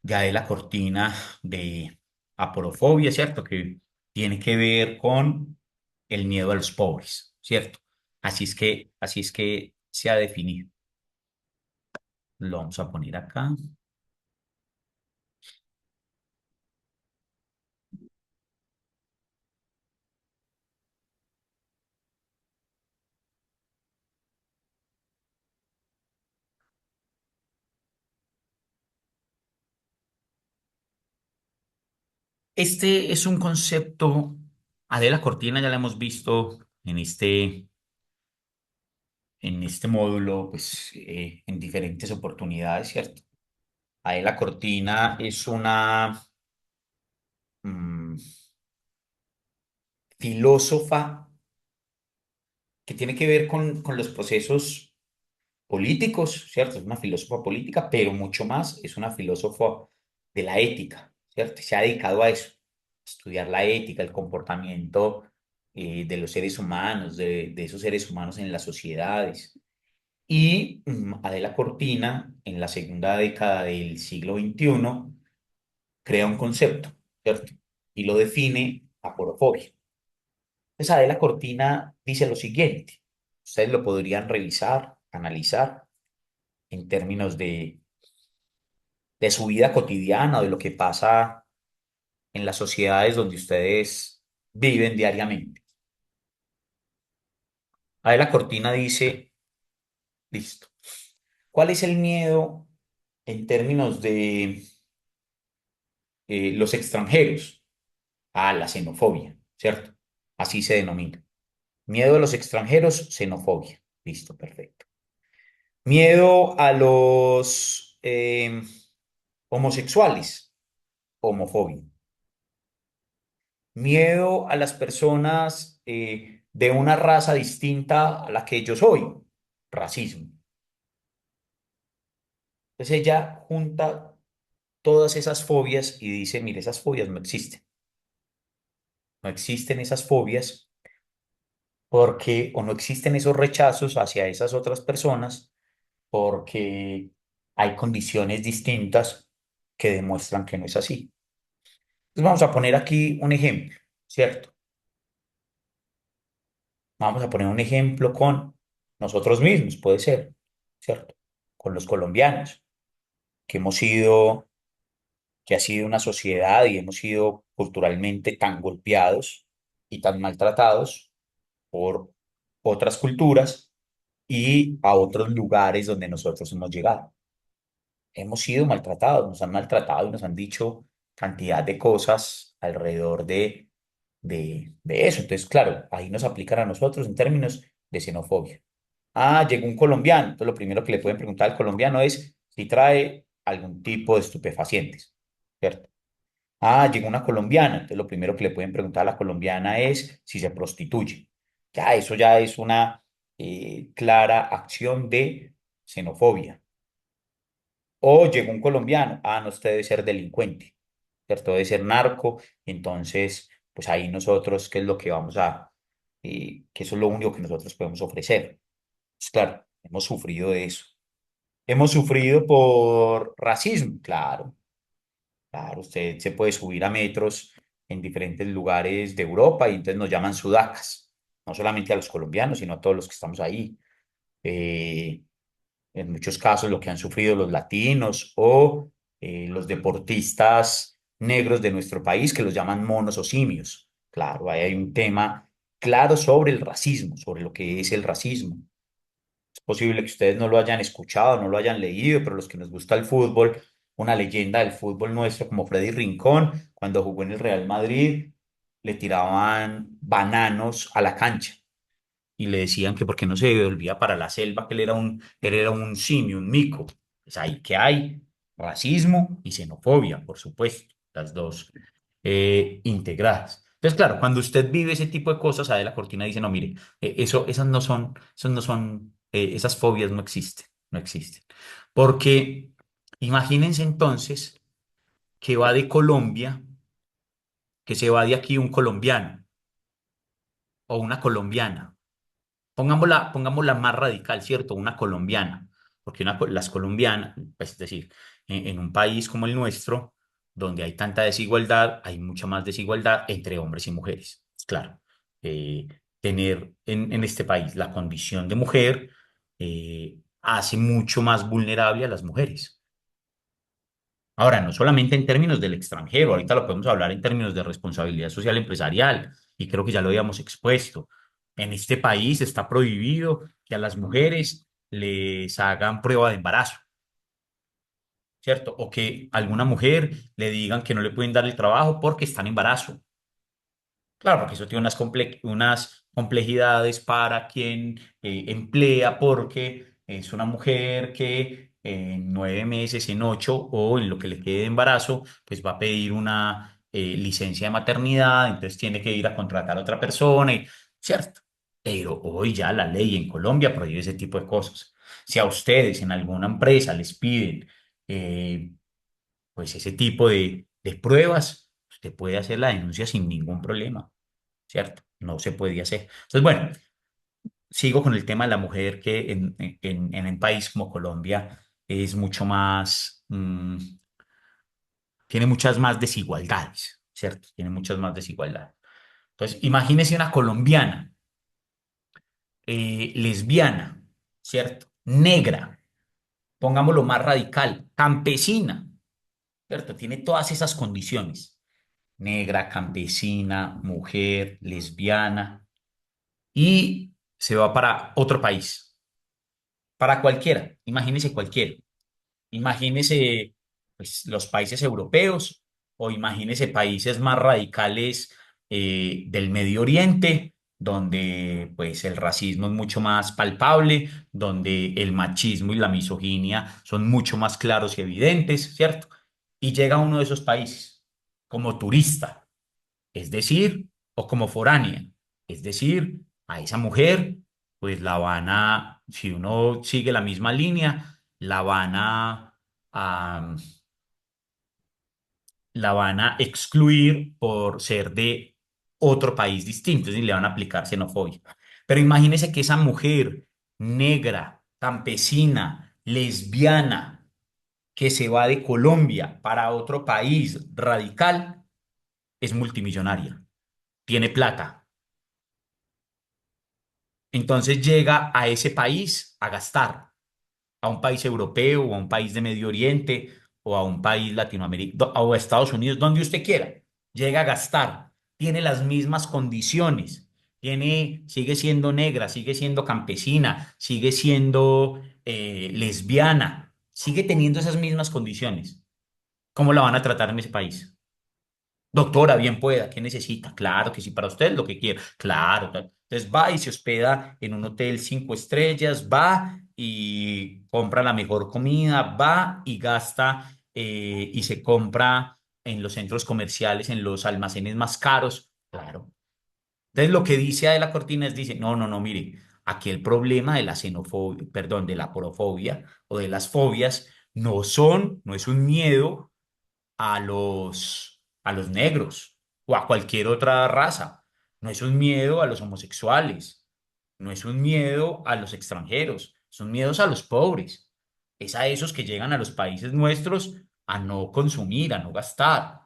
ya de la cortina de aporofobia, ¿cierto? Que tiene que ver con el miedo a los pobres, ¿cierto? Así es que se ha definido. Lo vamos a poner acá. Este es un concepto, Adela Cortina ya la hemos visto en este módulo, pues en diferentes oportunidades, ¿cierto? Adela Cortina es una mm, filósofa que tiene que ver con los procesos políticos, ¿cierto? Es una filósofa política, pero mucho más es una filósofa de la ética, ¿cierto? Se ha dedicado a eso, a estudiar la ética, el comportamiento de los seres humanos, de esos seres humanos en las sociedades. Y Adela Cortina, en la segunda década del siglo XXI, crea un concepto, ¿cierto? Y lo define aporofobia. Entonces, Adela Cortina dice lo siguiente, ustedes lo podrían revisar, analizar en términos de su vida cotidiana, de lo que pasa en las sociedades donde ustedes viven diariamente. Adela Cortina dice, listo, ¿cuál es el miedo en términos de los extranjeros? A la xenofobia, ¿cierto? Así se denomina. Miedo a los extranjeros, xenofobia. Listo, perfecto. Miedo a los homosexuales, homofobia. Miedo a las personas de una raza distinta a la que yo soy, racismo. Entonces ella junta todas esas fobias y dice, mire, esas fobias no existen. No existen esas fobias porque, o no existen esos rechazos hacia esas otras personas porque hay condiciones distintas que demuestran que no es así. Entonces vamos a poner aquí un ejemplo, ¿cierto? Vamos a poner un ejemplo con nosotros mismos, puede ser, ¿cierto? Con los colombianos, que hemos sido, que ha sido una sociedad y hemos sido culturalmente tan golpeados y tan maltratados por otras culturas y a otros lugares donde nosotros hemos llegado. Hemos sido maltratados, nos han maltratado y nos han dicho cantidad de cosas alrededor de eso. Entonces, claro, ahí nos aplican a nosotros en términos de xenofobia. Ah, llegó un colombiano. Entonces, lo primero que le pueden preguntar al colombiano es si trae algún tipo de estupefacientes, ¿cierto? Ah, llegó una colombiana. Entonces, lo primero que le pueden preguntar a la colombiana es si se prostituye. Ya, eso ya es una clara acción de xenofobia. O llegó un colombiano, ah, no, usted debe ser delincuente, ¿cierto? Debe ser narco, entonces, pues ahí nosotros, ¿qué es lo que que eso es lo único que nosotros podemos ofrecer? Pues claro, hemos sufrido de eso. Hemos sufrido por racismo, claro, claro, usted se puede subir a metros en diferentes lugares de Europa y entonces nos llaman sudacas, no solamente a los colombianos, sino a todos los que estamos ahí. Eh, en muchos casos lo que han sufrido los latinos o los deportistas negros de nuestro país que los llaman monos o simios. Claro, ahí hay un tema claro sobre el racismo, sobre lo que es el racismo. Es posible que ustedes no lo hayan escuchado, no lo hayan leído, pero los que nos gusta el fútbol, una leyenda del fútbol nuestro como Freddy Rincón, cuando jugó en el Real Madrid, le tiraban bananos a la cancha y le decían que por qué no se devolvía para la selva, que él era un simio, un mico. Pues ahí que hay racismo y xenofobia, por supuesto. las dos integradas. Entonces, claro, cuando usted vive ese tipo de cosas, la Cortina dice, no, mire, esas fobias no existen, no existen. Porque imagínense entonces que va de Colombia, que se va de aquí un colombiano o una colombiana. Pongámosla más radical, ¿cierto? Una colombiana, porque las colombianas, pues, es decir, en un país como el nuestro, donde hay tanta desigualdad, hay mucha más desigualdad entre hombres y mujeres. Es claro, eh, tener en este país la condición de mujer hace mucho más vulnerable a las mujeres. Ahora, no solamente en términos del extranjero, ahorita lo podemos hablar en términos de responsabilidad social empresarial, y creo que ya lo habíamos expuesto. En este país está prohibido que a las mujeres les hagan prueba de embarazo, ¿cierto? O que a alguna mujer le digan que no le pueden dar el trabajo porque está en embarazo. Claro, porque eso tiene unas complejidades para quien emplea, porque es una mujer que en 9 meses, en 8 o en lo que le quede de embarazo, pues va a pedir una licencia de maternidad, entonces tiene que ir a contratar a otra persona, ¿cierto? Pero hoy ya la ley en Colombia prohíbe ese tipo de cosas. Si a ustedes en alguna empresa les piden eh, pues ese tipo de pruebas, usted puede hacer la denuncia sin ningún problema. ¿Cierto? No se podía hacer. Entonces, bueno, sigo con el tema de la mujer que en un país como Colombia es mucho más, tiene muchas más desigualdades, ¿cierto? Tiene muchas más desigualdades. Entonces, imagínese una colombiana, lesbiana, ¿cierto? Negra, pongámoslo más radical, campesina, ¿cierto? Tiene todas esas condiciones. Negra, campesina, mujer, lesbiana, y se va para otro país, para cualquiera, imagínese cualquiera, imagínese pues, los países europeos o imagínese países más radicales del Medio Oriente, donde pues el racismo es mucho más palpable, donde el machismo y la misoginia son mucho más claros y evidentes, ¿cierto? Y llega a uno de esos países como turista, es decir, o como foránea, es decir, a esa mujer, pues si uno sigue la misma línea, a- la van a excluir por ser de otro país distinto, es decir, le van a aplicar xenofobia. Pero imagínese que esa mujer negra, campesina, lesbiana, que se va de Colombia para otro país radical, es multimillonaria, tiene plata. Entonces llega a ese país a gastar, a un país europeo o a un país de Medio Oriente o a un país latinoamericano o a Estados Unidos, donde usted quiera. Llega a gastar, tiene las mismas condiciones, sigue siendo negra, sigue siendo campesina, sigue siendo lesbiana, sigue teniendo esas mismas condiciones. ¿Cómo la van a tratar en ese país? Doctora, bien pueda, ¿qué necesita? Claro que sí, para usted lo que quiera. Claro. Entonces va y se hospeda en un hotel 5 estrellas, va y compra la mejor comida, va y gasta y se compra en los centros comerciales, en los almacenes más caros. Claro. Entonces lo que dice Adela Cortina dice, no, no, no, mire, aquí el problema de la xenofobia, perdón, de la aporofobia o de las fobias no es un miedo a los negros o a cualquier otra raza. No es un miedo a los homosexuales, no es un miedo a los extranjeros, son miedos a los pobres. Es a esos que llegan a los países nuestros a no consumir, a no gastar.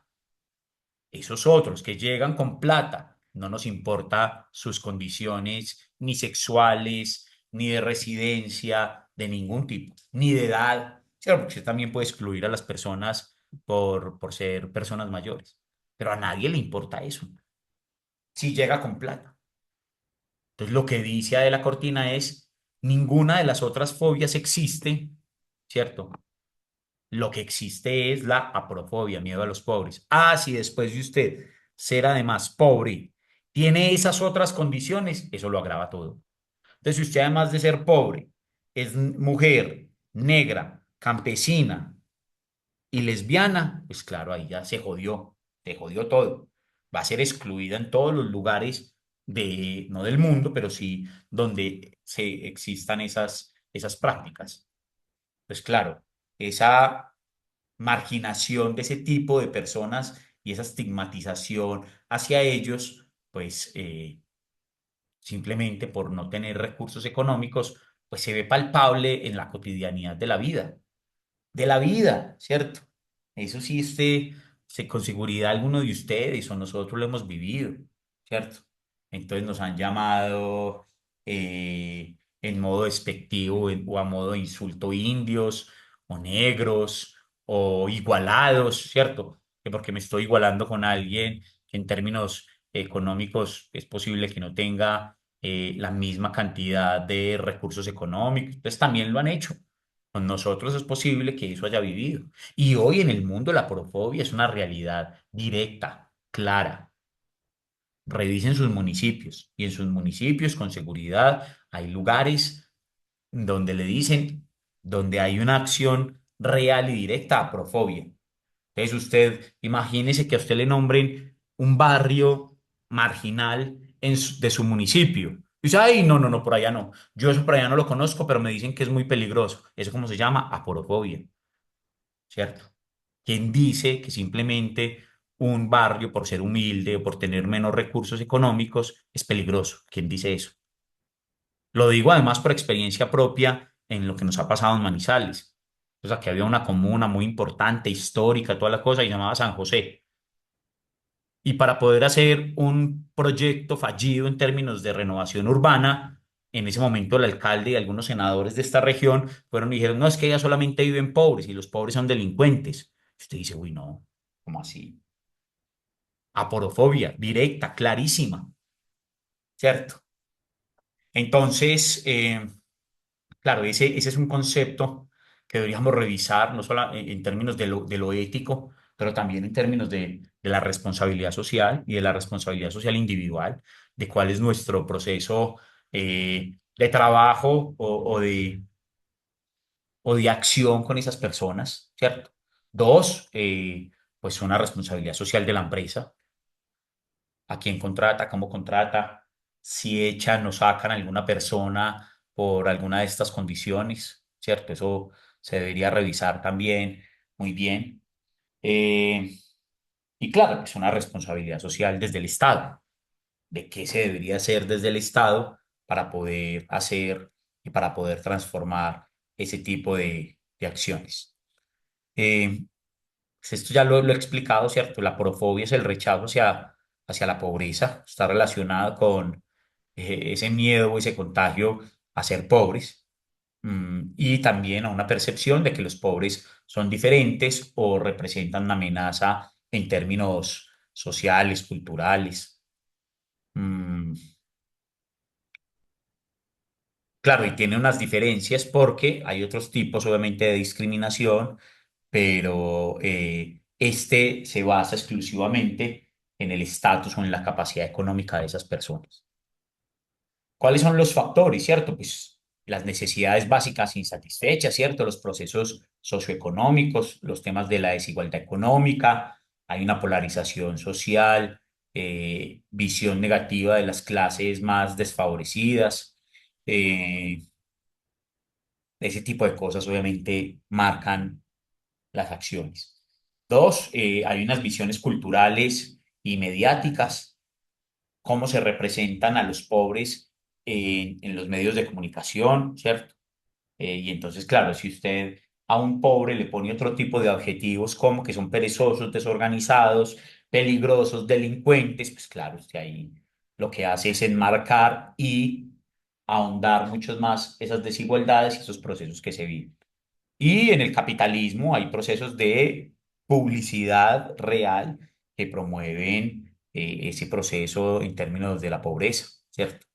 Esos otros que llegan con plata, no nos importa sus condiciones ni sexuales, ni de residencia, de ningún tipo, ni de edad. Claro, porque usted también puede excluir a las personas por ser personas mayores. Pero a nadie le importa eso, si llega con plata. Entonces, lo que dice Adela Cortina es, ninguna de las otras fobias existe, ¿cierto? Lo que existe es la aprofobia, miedo a los pobres. Ah, si después de usted ser además pobre, tiene esas otras condiciones, eso lo agrava todo. Entonces, si usted además de ser pobre, es mujer, negra, campesina, y lesbiana, pues claro, ahí ya se jodió todo. Va a ser excluida en todos los lugares de, no del mundo, pero sí donde se existan esas prácticas. Pues claro, esa marginación de ese tipo de personas y esa estigmatización hacia ellos, pues simplemente por no tener recursos económicos, pues se ve palpable en la cotidianidad de la vida, ¿cierto? Eso sí, con seguridad alguno de ustedes o nosotros lo hemos vivido, ¿cierto? Entonces nos han llamado en modo despectivo o a modo de insulto indios o negros o igualados, ¿cierto? Que porque me estoy igualando con alguien que en términos económicos es posible que no tenga la misma cantidad de recursos económicos. Entonces también lo han hecho. Con nosotros es posible que eso haya vivido. Y hoy en el mundo la porofobia es una realidad directa, clara. Revisen sus municipios y en sus municipios con seguridad hay lugares donde le dicen, donde hay una acción real y directa a porofobia. Entonces usted, imagínese que a usted le nombren un barrio marginal de su municipio. Y dice, ay, no, no, no, por allá no. Yo eso por allá no lo conozco, pero me dicen que es muy peligroso. ¿Eso cómo se llama? Aporofobia, ¿cierto? ¿Quién dice que simplemente un barrio, por ser humilde o por tener menos recursos económicos, es peligroso? ¿Quién dice eso? Lo digo además por experiencia propia en lo que nos ha pasado en Manizales. O sea, que había una comuna muy importante, histórica, toda la cosa, y llamaba San José. Y para poder hacer un proyecto fallido en términos de renovación urbana, en ese momento el alcalde y algunos senadores de esta región fueron y dijeron, no, es que ya solamente viven pobres y los pobres son delincuentes. Y usted dice, uy, no, ¿cómo así? Aporofobia, directa, clarísima, ¿cierto? Entonces, claro, ese es un concepto que deberíamos revisar, no solo en términos de lo ético, pero también en términos de la responsabilidad social y de la responsabilidad social individual, de cuál es nuestro proceso de trabajo o de acción con esas personas, ¿cierto? Dos, pues una responsabilidad social de la empresa, a quién contrata, cómo contrata, si echan o sacan a alguna persona por alguna de estas condiciones, ¿cierto? Eso se debería revisar también muy bien. Eh, y claro, es una responsabilidad social desde el Estado, de qué se debería hacer desde el Estado para poder hacer y para poder transformar ese tipo de acciones. Eh, pues esto ya lo he explicado, ¿cierto? La porofobia es el rechazo hacia la pobreza, está relacionado con ese miedo o ese contagio a ser pobres, y también a una percepción de que los pobres son diferentes o representan una amenaza en términos sociales, culturales. Mm, claro, y tiene unas diferencias porque hay otros tipos, obviamente, de discriminación, pero este se basa exclusivamente en el estatus o en la capacidad económica de esas personas. ¿Cuáles son los factores, cierto? Pues las necesidades básicas insatisfechas, ¿cierto? Los procesos socioeconómicos, los temas de la desigualdad económica, hay una polarización social, visión negativa de las clases más desfavorecidas. Ese tipo de cosas obviamente marcan las acciones. Dos, hay unas visiones culturales y mediáticas, cómo se representan a los pobres en los medios de comunicación, ¿cierto? Y entonces, claro, si usted a un pobre le pone otro tipo de adjetivos como que son perezosos, desorganizados, peligrosos, delincuentes, pues claro, usted ahí lo que hace es enmarcar y ahondar mucho más esas desigualdades y esos procesos que se viven. Y en el capitalismo hay procesos de publicidad real que promueven ese proceso en términos de la pobreza, ¿cierto?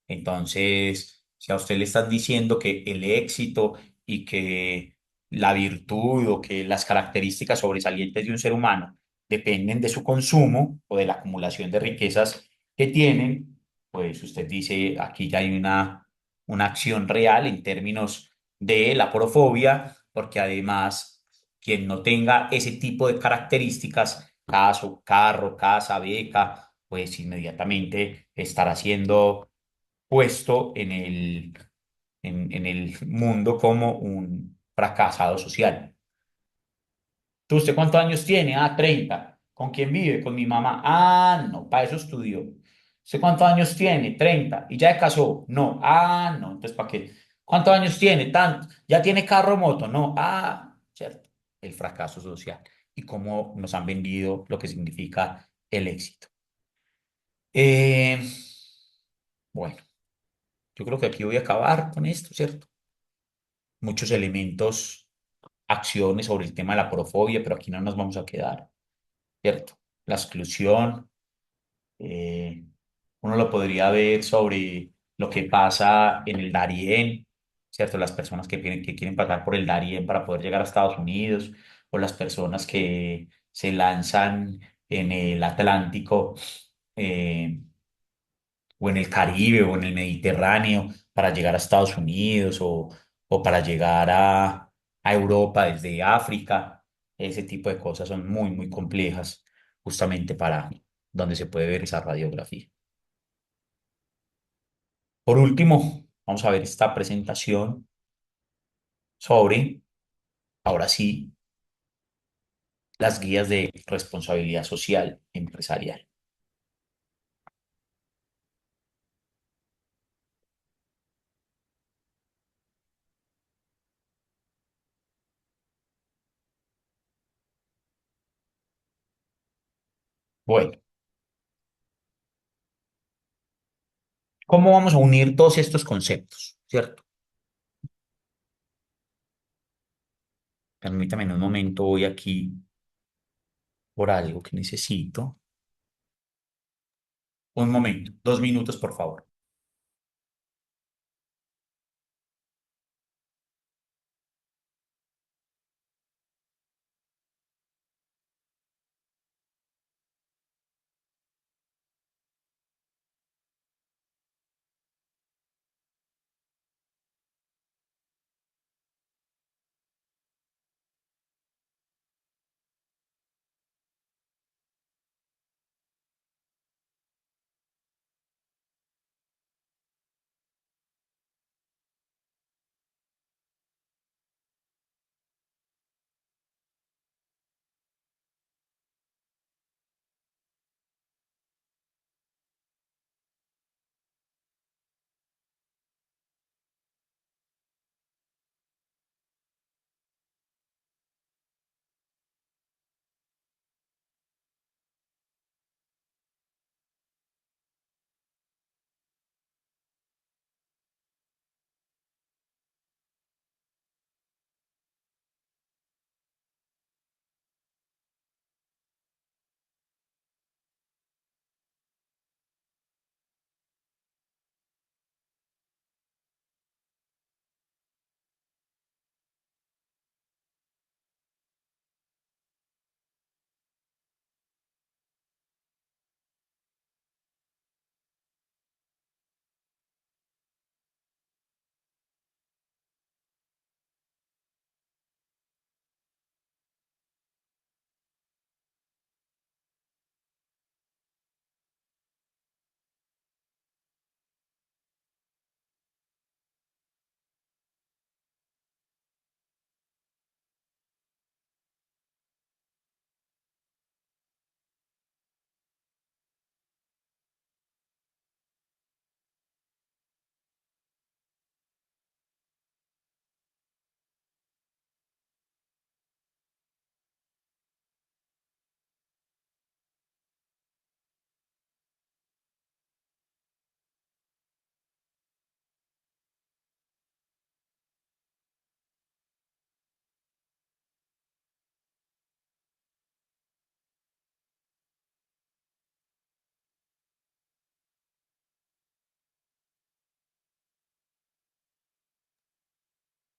Entonces, si a usted le están diciendo que el éxito y que la virtud o que las características sobresalientes de un ser humano dependen de su consumo o de la acumulación de riquezas que tienen, pues usted dice, aquí ya hay una acción real en términos de la porofobia, porque además Quien no tenga ese tipo de características, caso, carro, casa, beca, pues inmediatamente estará siendo puesto en el mundo como un fracasado social. ¿Tú usted cuántos años tiene? Ah, 30. ¿Con quién vive? Con mi mamá. Ah, no, para eso estudió. ¿Usted cuántos años tiene? 30. ¿Y ya se casó? No. Ah, no, entonces ¿para qué? ¿Cuántos años tiene? Tanto. ¿Ya tiene carro o moto? No. Ah, cierto. El fracaso social y cómo nos han vendido lo que significa el éxito. Eh, bueno, yo creo que aquí voy a acabar con esto, ¿cierto? Muchos elementos, acciones sobre el tema de la porofobia, pero aquí no nos vamos a quedar, ¿cierto? La exclusión, eh, uno lo podría ver sobre lo que pasa en el Darién, ¿cierto? Las personas que quieren pasar por el Darién para poder llegar a Estados Unidos, o las personas que se lanzan en el Atlántico, eh, o en el Caribe, o en el Mediterráneo, para llegar a Estados Unidos, o para llegar a Europa desde África. Ese tipo de cosas son muy, muy complejas, justamente para donde se puede ver esa radiografía. Por último, vamos a ver esta presentación sobre, ahora sí, las guías de responsabilidad social empresarial. Bueno, ¿cómo vamos a unir todos estos conceptos? ¿Cierto? Permítame en un momento, voy aquí por algo que necesito. Un momento, 2 minutos, por favor.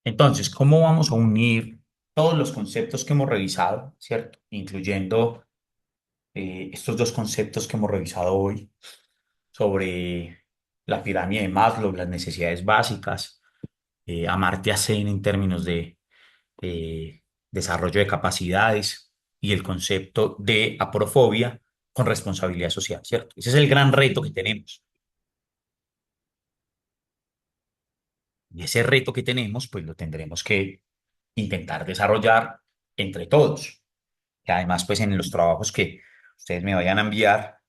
Entonces, ¿cómo vamos a unir todos los conceptos que hemos revisado, ¿cierto? Incluyendo estos dos conceptos que hemos revisado hoy sobre la pirámide de Maslow, las necesidades básicas, Amartya Sen en términos de desarrollo de capacidades y el concepto de aprofobia con responsabilidad social, ¿cierto? Ese es el gran reto que tenemos. Y ese reto que tenemos, pues lo tendremos que intentar desarrollar entre todos. Que además, pues en los trabajos que ustedes me vayan a enviar,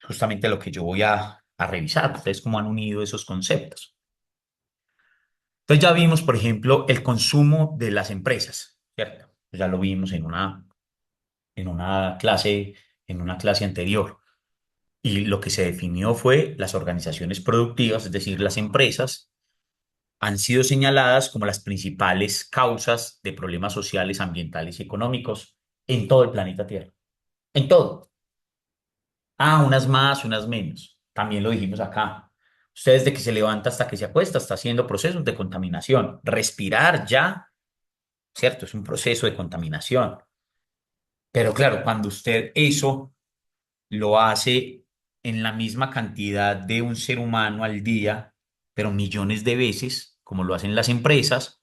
justamente lo que yo voy a revisar, ustedes cómo han unido esos conceptos. Entonces ya vimos, por ejemplo, el consumo de las empresas, ¿cierto? Ya lo vimos en una clase, en una clase anterior. Y lo que se definió fue las organizaciones productivas, es decir, las empresas, han sido señaladas como las principales causas de problemas sociales, ambientales y económicos en todo el planeta Tierra. En todo. Ah, unas más, unas menos. También lo dijimos acá. Usted desde que se levanta hasta que se acuesta está haciendo procesos de contaminación. Respirar ya, ¿cierto? Es un proceso de contaminación. Pero claro, cuando usted eso lo hace en la misma cantidad de un ser humano al día, pero millones de veces, como lo hacen las empresas,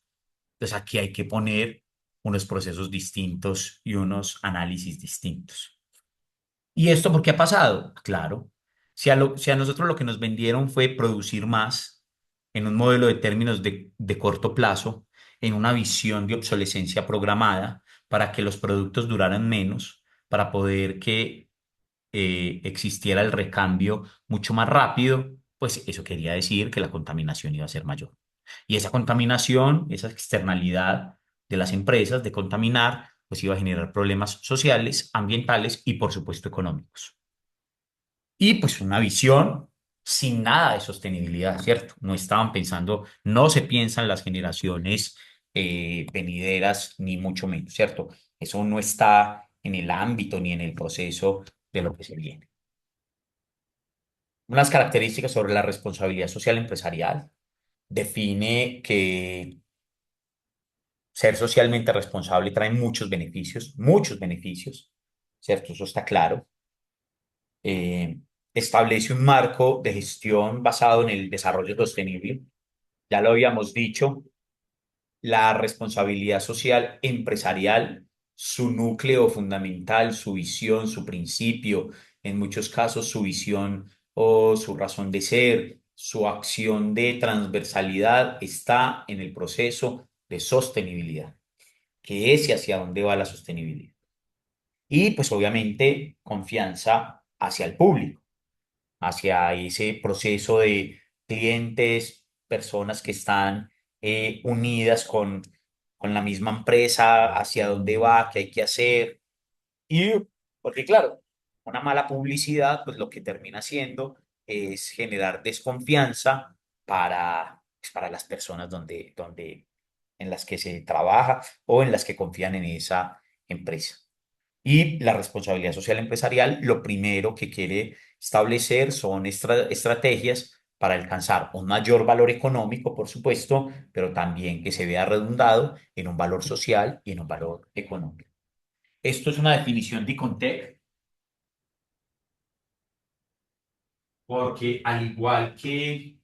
pues aquí hay que poner unos procesos distintos y unos análisis distintos. ¿Y esto por qué ha pasado? Claro, si a nosotros lo que nos vendieron fue producir más en un modelo de términos de corto plazo, en una visión de obsolescencia programada, para que los productos duraran menos, para poder que existiera el recambio mucho más rápido, pues eso quería decir que la contaminación iba a ser mayor. Y esa contaminación, esa externalidad de las empresas de contaminar, pues iba a generar problemas sociales, ambientales y por supuesto económicos. Y pues una visión sin nada de sostenibilidad, ¿cierto? No estaban pensando, no se piensan las generaciones venideras, ni mucho menos, ¿cierto? Eso no está en el ámbito ni en el proceso de lo que se viene. Unas características sobre la responsabilidad social empresarial. Define que ser socialmente responsable trae muchos beneficios, ¿cierto? Eso está claro. Eh, Establece un marco de gestión basado en el desarrollo sostenible. Ya lo habíamos dicho, la responsabilidad social empresarial, su núcleo fundamental, su visión, su principio, en muchos casos su visión o su razón de ser, su acción de transversalidad está en el proceso de sostenibilidad, que es y hacia dónde va la sostenibilidad. Y pues obviamente confianza hacia el público, hacia ese proceso de clientes, personas que están unidas con la misma empresa, hacia dónde va, qué hay que hacer. Y porque claro, una mala publicidad, pues lo que termina haciendo es generar desconfianza para las personas en las que se trabaja o en las que confían en esa empresa. Y la responsabilidad social empresarial, lo primero que quiere establecer son estrategias para alcanzar un mayor valor económico, por supuesto, pero también que se vea redundado en un valor social y en un valor económico. Esto es una definición de Icontec, porque al igual que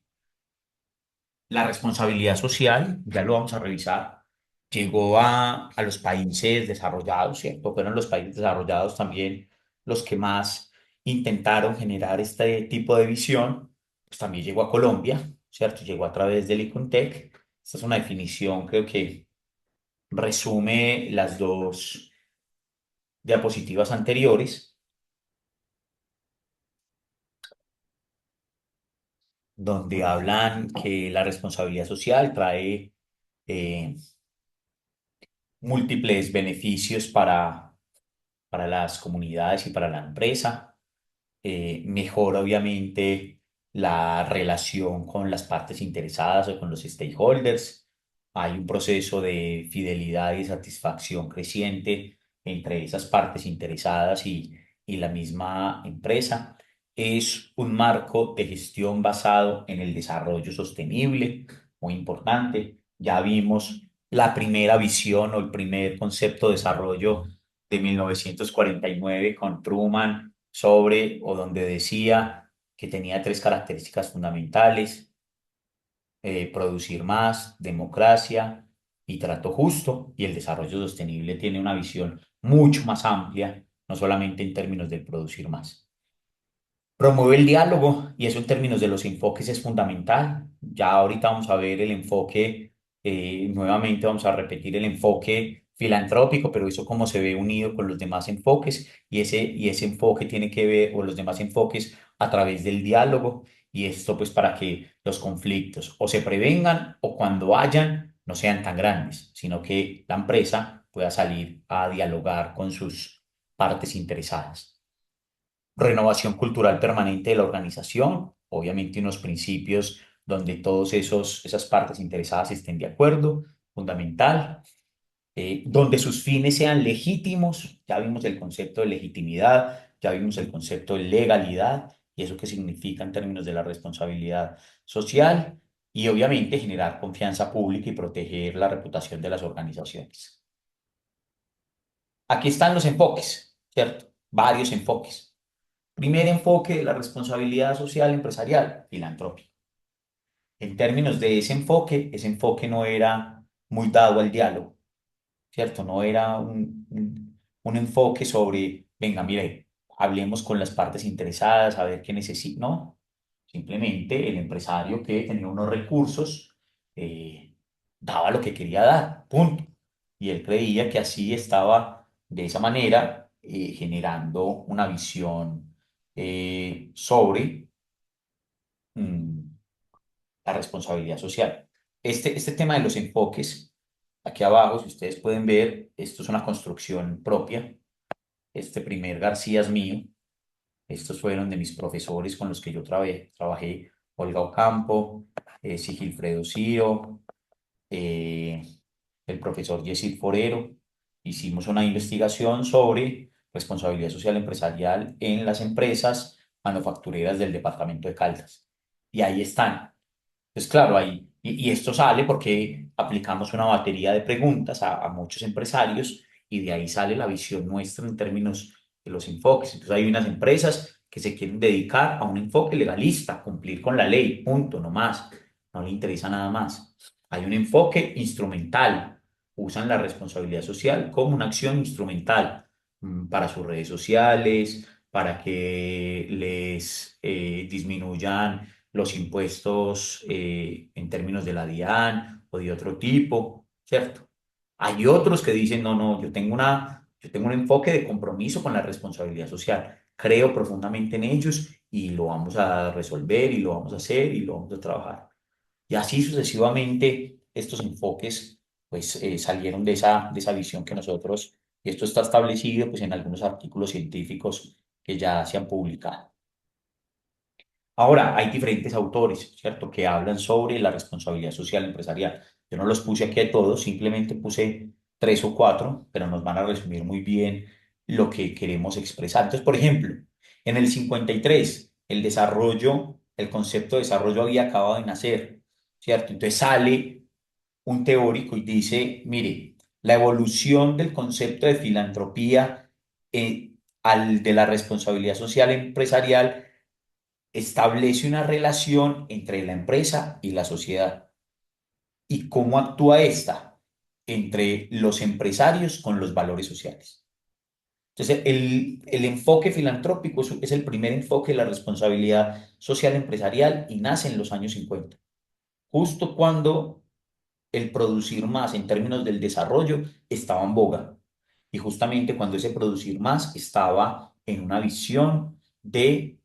la responsabilidad social, ya lo vamos a revisar, llegó a los países desarrollados, ¿cierto? Fueron los países desarrollados también los que más intentaron generar este tipo de visión, pues también llegó a Colombia, ¿cierto? Llegó a través del ICONTEC. Esta es una definición, creo que resume las dos diapositivas anteriores, donde hablan que la responsabilidad social trae eh, múltiples beneficios para las comunidades y para la empresa. Mejora obviamente la relación con las partes interesadas o con los stakeholders. Hay un proceso de fidelidad y satisfacción creciente entre esas partes interesadas y la misma empresa. Es un marco de gestión basado en el desarrollo sostenible, muy importante. Ya vimos la primera visión o el primer concepto de desarrollo de 1949 con Truman sobre o donde decía que tenía tres características fundamentales: producir más, democracia y trato justo, y el desarrollo sostenible tiene una visión mucho más amplia, no solamente en términos de producir más. Promueve el diálogo y eso en términos de los enfoques es fundamental. Ya ahorita vamos a ver el enfoque, nuevamente vamos a repetir el enfoque filantrópico, pero eso cómo se ve unido con los demás enfoques y ese enfoque tiene que ver, o los demás enfoques a través del diálogo y esto pues para que los conflictos o se prevengan o cuando hayan no sean tan grandes, sino que la empresa pueda salir a dialogar con sus partes interesadas. Renovación cultural permanente de la organización, obviamente unos principios donde todos esas partes interesadas estén de acuerdo, fundamental, donde sus fines sean legítimos, ya vimos el concepto de legitimidad, ya vimos el concepto de legalidad y eso qué significa en términos de la responsabilidad social y obviamente generar confianza pública y proteger la reputación de las organizaciones. Aquí están los enfoques, ¿cierto? Varios enfoques. Primer enfoque de la responsabilidad social empresarial, filantrópico. En términos de ese enfoque no era muy dado al diálogo, ¿cierto? No era un enfoque sobre, venga, mire, hablemos con las partes interesadas, a ver qué necesita. No, simplemente el empresario que tenía unos recursos eh, daba lo que quería dar, punto. Y él creía que así estaba, de esa manera, generando una visión sobre mm, la responsabilidad social. Este tema de los enfoques, aquí abajo, si ustedes pueden ver, esto es una construcción propia. Este primer García es mío. Estos fueron de mis profesores con los que yo trabajé Olga Ocampo, Sigilfredo Ciro, eh, el profesor Yesid Forero. Hicimos una investigación sobre responsabilidad social empresarial en las empresas manufactureras del departamento de Caldas. Y ahí están. Pues claro, ahí, y esto sale porque aplicamos una batería de preguntas a muchos empresarios y de ahí sale la visión nuestra en términos de los enfoques. Entonces hay unas empresas que se quieren dedicar a un enfoque legalista, cumplir con la ley, punto, no más, no le interesa nada más. Hay un enfoque instrumental, usan la responsabilidad social como una acción instrumental para sus redes sociales, para que les disminuyan los impuestos en términos de la DIAN o de otro tipo, ¿cierto? Hay otros que dicen, no, no, yo tengo un enfoque de compromiso con la responsabilidad social. Creo profundamente en ellos y lo vamos a resolver y lo vamos a hacer y lo vamos a trabajar. Y así sucesivamente estos enfoques pues salieron de esa visión que nosotros, y esto está establecido pues en algunos artículos científicos que ya se han publicado. Ahora, hay diferentes autores, ¿cierto?, que hablan sobre la responsabilidad social empresarial. Yo no los puse aquí a todos, simplemente puse tres o cuatro, pero nos van a resumir muy bien lo que queremos expresar. Entonces, por ejemplo, en el 53, el concepto de desarrollo había acabado de nacer, ¿cierto? Entonces sale un teórico y dice, mire, la evolución del concepto de filantropía al de la responsabilidad social empresarial establece una relación entre la empresa y la sociedad. ¿Y cómo actúa esta? Entre los empresarios con los valores sociales. Entonces, el enfoque filantrópico es el primer enfoque de la responsabilidad social empresarial y nace en los años 50, justo cuando el producir más en términos del desarrollo estaba en boga. Y justamente cuando ese producir más estaba en una visión de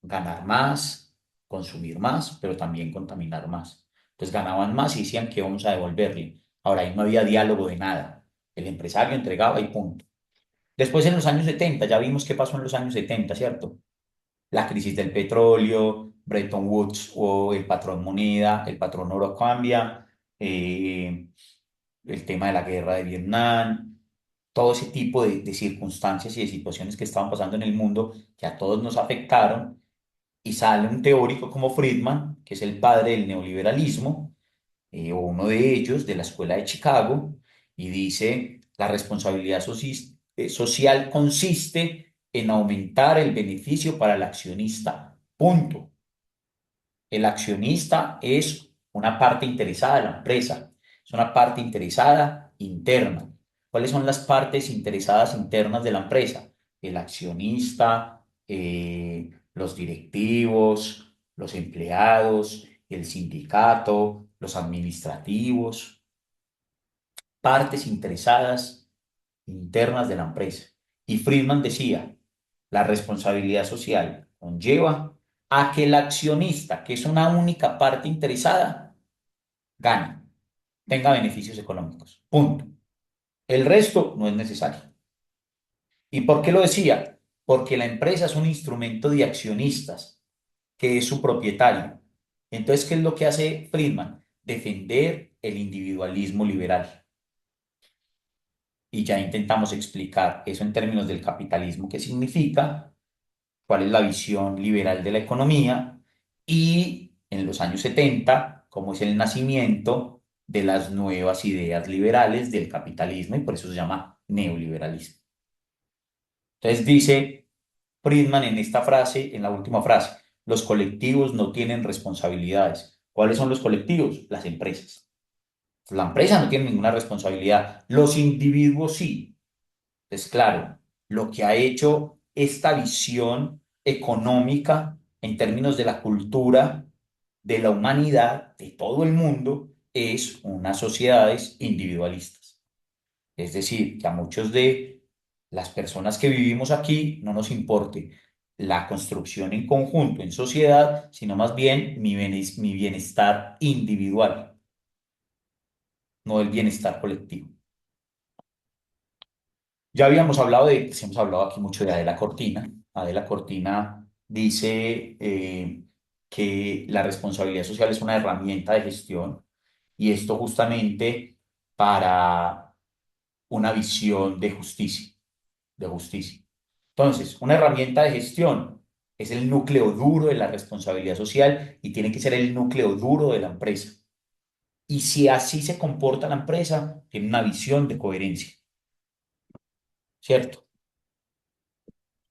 ganar más, consumir más, pero también contaminar más. Entonces ganaban más y decían que vamos a devolverle. Ahora ahí no había diálogo de nada. El empresario entregaba y punto. Después en los años 70 ya vimos qué pasó en los años 70, ¿cierto? La crisis del petróleo, Bretton Woods o el patrón moneda, el patrón oro cambia, eh, el tema de la guerra de Vietnam, todo ese tipo de circunstancias y de situaciones que estaban pasando en el mundo que a todos nos afectaron y sale un teórico como Friedman, que es el padre del neoliberalismo, o uno de ellos de la Escuela de Chicago, y dice, la responsabilidad social consiste en aumentar el beneficio para el accionista. Punto. El accionista es una parte interesada de la empresa. Es una parte interesada interna. ¿Cuáles son las partes interesadas internas de la empresa? El accionista, los directivos, los empleados, el sindicato, los administrativos, partes interesadas internas de la empresa. Y Friedman decía, la responsabilidad social conlleva a que el accionista, que es una única parte interesada, gane, tenga beneficios económicos. Punto. El resto no es necesario. ¿Y por qué lo decía? Porque la empresa es un instrumento de accionistas, que es su propietario. Entonces, ¿qué es lo que hace Friedman? Defender el individualismo liberal. Y ya intentamos explicar eso en términos del capitalismo, qué significa, cuál es la visión liberal de la economía y en los años 70 cómo es el nacimiento de las nuevas ideas liberales del capitalismo y por eso se llama neoliberalismo. Entonces dice Friedman en esta frase, en la última frase, los colectivos no tienen responsabilidades. ¿Cuáles son los colectivos? Las empresas. La empresa no tiene ninguna responsabilidad, los individuos sí. Entonces, claro, lo que ha hecho esta visión económica en términos de la cultura, de la humanidad, de todo el mundo, es unas sociedades individualistas. Es decir, que a muchos de las personas que vivimos aquí no nos importe la construcción en conjunto, en sociedad, sino más bien mi bienestar individual, no el bienestar colectivo. Ya habíamos hablado pues hemos hablado aquí mucho de Adela Cortina. Adela Cortina dice que la responsabilidad social es una herramienta de gestión y esto justamente para una visión de justicia. Entonces, una herramienta de gestión es el núcleo duro de la responsabilidad social y tiene que ser el núcleo duro de la empresa. Y si así se comporta la empresa, tiene una visión de coherencia, ¿cierto?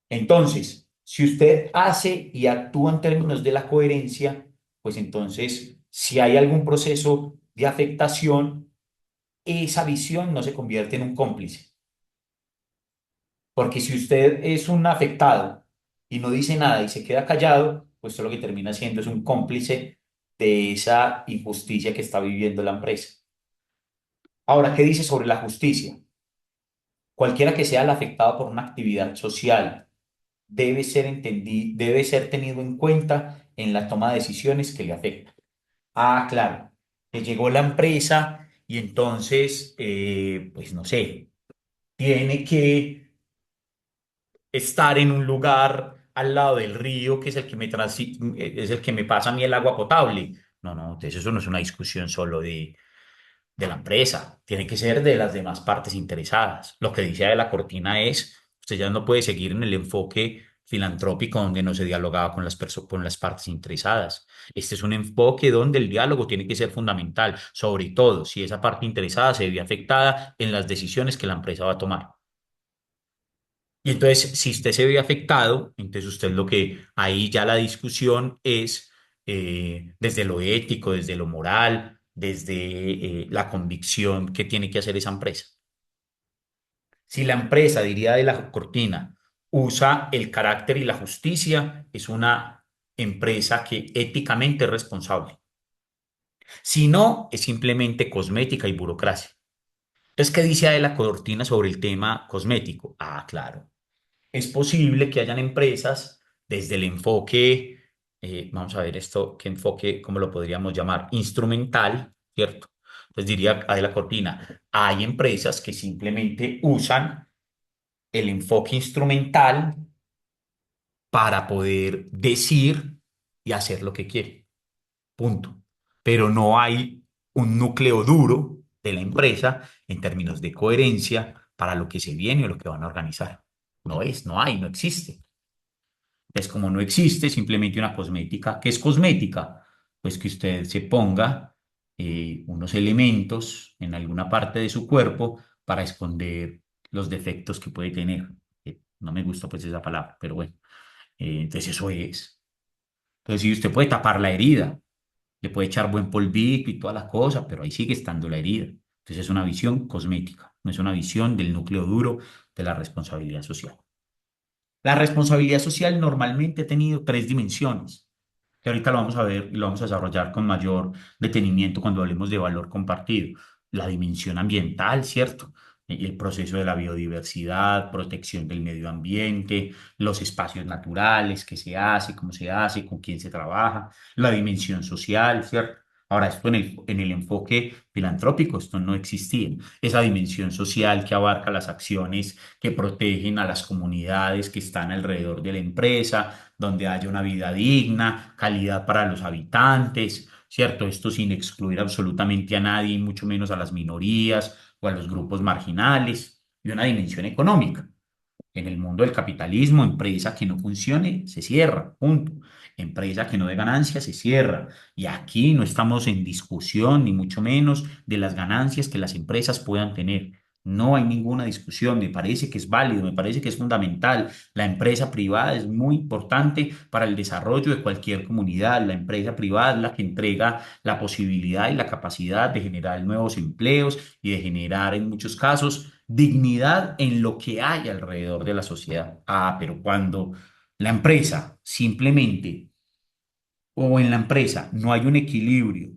Entonces, si usted hace y actúa en términos de la coherencia, pues entonces, si hay algún proceso de afectación, esa visión no se convierte en un cómplice. Porque si usted es un afectado y no dice nada y se queda callado, pues todo lo que termina siendo es un cómplice de esa injusticia que está viviendo la empresa. Ahora, ¿qué dice sobre la justicia? Cualquiera que sea el afectado por una actividad social debe ser tenido en cuenta en la toma de decisiones que le afectan. Ah, claro, que llegó la empresa y entonces, pues no sé, tiene que estar en un lugar al lado del río que es el que es el que me pasa a mí el agua potable. No, no, entonces eso no es una discusión solo de la empresa, tiene que ser de las demás partes interesadas. Lo que dice de la Cortina es, usted ya no puede seguir en el enfoque filantrópico donde no se dialogaba con con las partes interesadas. Este es un enfoque donde el diálogo tiene que ser fundamental, sobre todo si esa parte interesada se ve afectada en las decisiones que la empresa va a tomar. Y entonces, si usted se ve afectado, entonces usted lo que ahí ya la discusión es desde lo ético, desde lo moral, desde la convicción que tiene que hacer esa empresa. Si la empresa, diría de la Cortina, usa el carácter y la justicia, es una empresa que éticamente es responsable. Si no, es simplemente cosmética y burocracia. Entonces, ¿qué dice Adela Cortina sobre el tema cosmético? Ah, claro. Es posible que hayan empresas desde el enfoque, vamos a ver esto, qué enfoque, ¿cómo lo podríamos llamar? Instrumental, ¿cierto? Entonces diría Adela Cortina, hay empresas que simplemente usan el enfoque instrumental para poder decir y hacer lo que quieren. Punto. Pero no hay un núcleo duro de la empresa en términos de coherencia para lo que se viene o lo que van a organizar. No hay, no existe. Es como no existe simplemente una cosmética. ¿Qué es cosmética? Pues que usted se ponga unos elementos en alguna parte de su cuerpo para esconder los defectos que puede tener. No me gusta pues esa palabra, pero bueno, entonces eso es. Entonces si usted puede tapar la herida, le puede echar buen polvito y toda la cosa, pero ahí sigue estando la herida. Entonces es una visión cosmética, no es una visión del núcleo duro de la responsabilidad social. La responsabilidad social normalmente ha tenido tres dimensiones, que ahorita lo vamos a ver y lo vamos a desarrollar con mayor detenimiento cuando hablemos de valor compartido. La dimensión ambiental, ¿cierto? El proceso de la biodiversidad, protección del medio ambiente, los espacios naturales, qué se hace, cómo se hace, con quién se trabaja, la dimensión social, ¿cierto? Ahora, esto en el enfoque filantrópico, esto no existía. Esa dimensión social que abarca las acciones que protegen a las comunidades que están alrededor de la empresa, donde haya una vida digna, calidad para los habitantes, ¿cierto? Esto sin excluir absolutamente a nadie, y mucho menos a las minorías o a los grupos marginales, y una dimensión económica. En el mundo del capitalismo, empresa que no funcione, se cierra, punto. Empresa que no dé ganancias, se cierra. Y aquí no estamos en discusión, ni mucho menos, de las ganancias que las empresas puedan tener. No hay ninguna discusión, me parece que es válido, me parece que es fundamental. La empresa privada es muy importante para el desarrollo de cualquier comunidad. La empresa privada es la que entrega la posibilidad y la capacidad de generar nuevos empleos y de generar en muchos casos dignidad en lo que hay alrededor de la sociedad. Ah, pero cuando la empresa simplemente o en la empresa no hay un equilibrio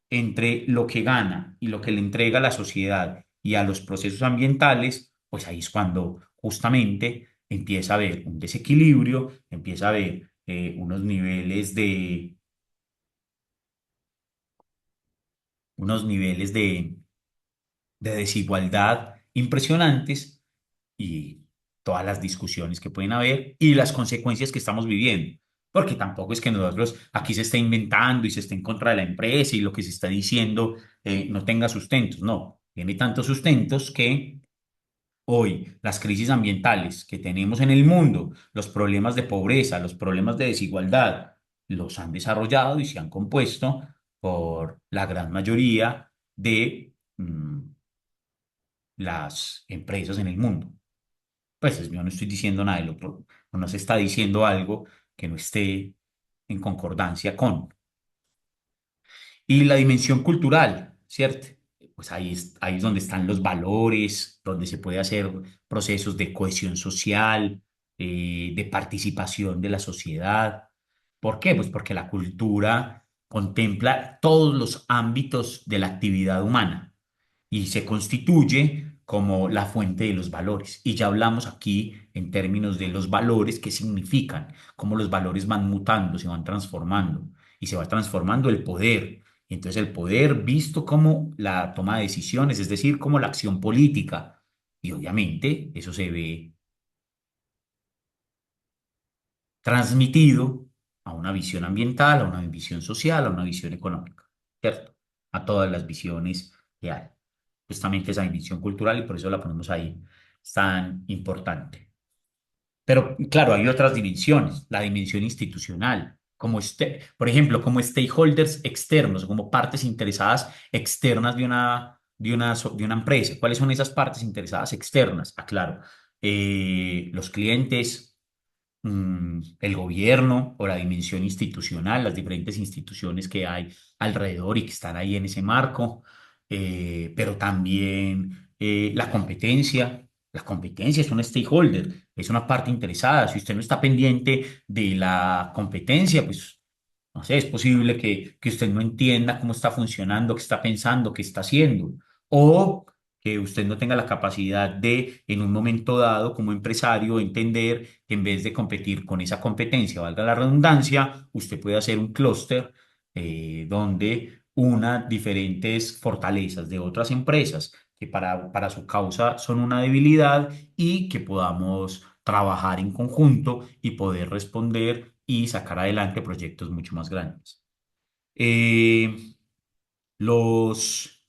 entre lo que gana y lo que le entrega a la sociedad y a los procesos ambientales, pues ahí es cuando justamente empieza a haber un desequilibrio, empieza a haber unos niveles de desigualdad impresionantes y todas las discusiones que pueden haber y las consecuencias que estamos viviendo. Porque tampoco es que nosotros aquí se esté inventando y se esté en contra de la empresa y lo que se está diciendo no tenga sustentos. No, tiene tantos sustentos que hoy las crisis ambientales que tenemos en el mundo, los problemas de pobreza, los problemas de desigualdad, los han desarrollado y se han compuesto por la gran mayoría de las empresas en el mundo. Pues yo no estoy diciendo nada del otro, no se está diciendo algo que no esté en concordancia con. Y la dimensión cultural, ¿cierto? Pues ahí es donde están los valores, donde se puede hacer procesos de cohesión social, de participación de la sociedad. ¿Por qué? Pues porque la cultura contempla todos los ámbitos de la actividad humana y se constituye como la fuente de los valores. Y ya hablamos aquí en términos de los valores, qué significan, cómo los valores van mutando, se van transformando y se va transformando el poder. Y entonces el poder visto como la toma de decisiones, es decir, como la acción política. Y obviamente eso se ve transmitido a una visión ambiental, a una visión social, a una visión económica, ¿cierto? A todas las visiones que hay. Justamente esa dimensión cultural y por eso la ponemos ahí. Es tan importante. Pero claro, hay otras dimensiones, la dimensión institucional, como por ejemplo, como stakeholders externos, como partes interesadas externas de una empresa. ¿Cuáles son esas partes interesadas externas? Ah, claro, los clientes, el gobierno o la dimensión institucional, las diferentes instituciones que hay alrededor y que están ahí en ese marco, pero también la competencia. La competencia es un stakeholder, es una parte interesada. Si usted no está pendiente de la competencia, pues no sé, es posible que usted no entienda cómo está funcionando, qué está pensando, qué está haciendo. O que usted no tenga la capacidad de, en un momento dado, como empresario, entender que en vez de competir con esa competencia, valga la redundancia, usted puede hacer un clúster donde una diferentes fortalezas de otras empresas que para su causa son una debilidad y que podamos trabajar en conjunto y poder responder y sacar adelante proyectos mucho más grandes. Eh, los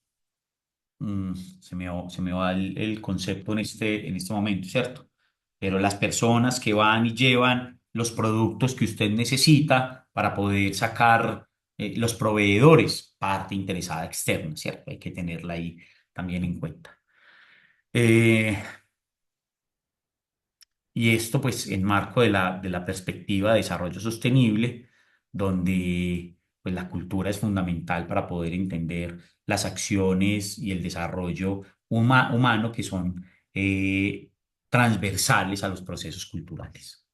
se me va el concepto en este momento, ¿cierto? Pero las personas que van y llevan los productos que usted necesita para poder sacar los proveedores, parte interesada externa, ¿cierto? Hay que tenerla ahí también en cuenta. Eh, y esto, pues, en marco de la perspectiva de desarrollo sostenible, donde pues la cultura es fundamental para poder entender las acciones y el desarrollo humano que son transversales a los procesos culturales.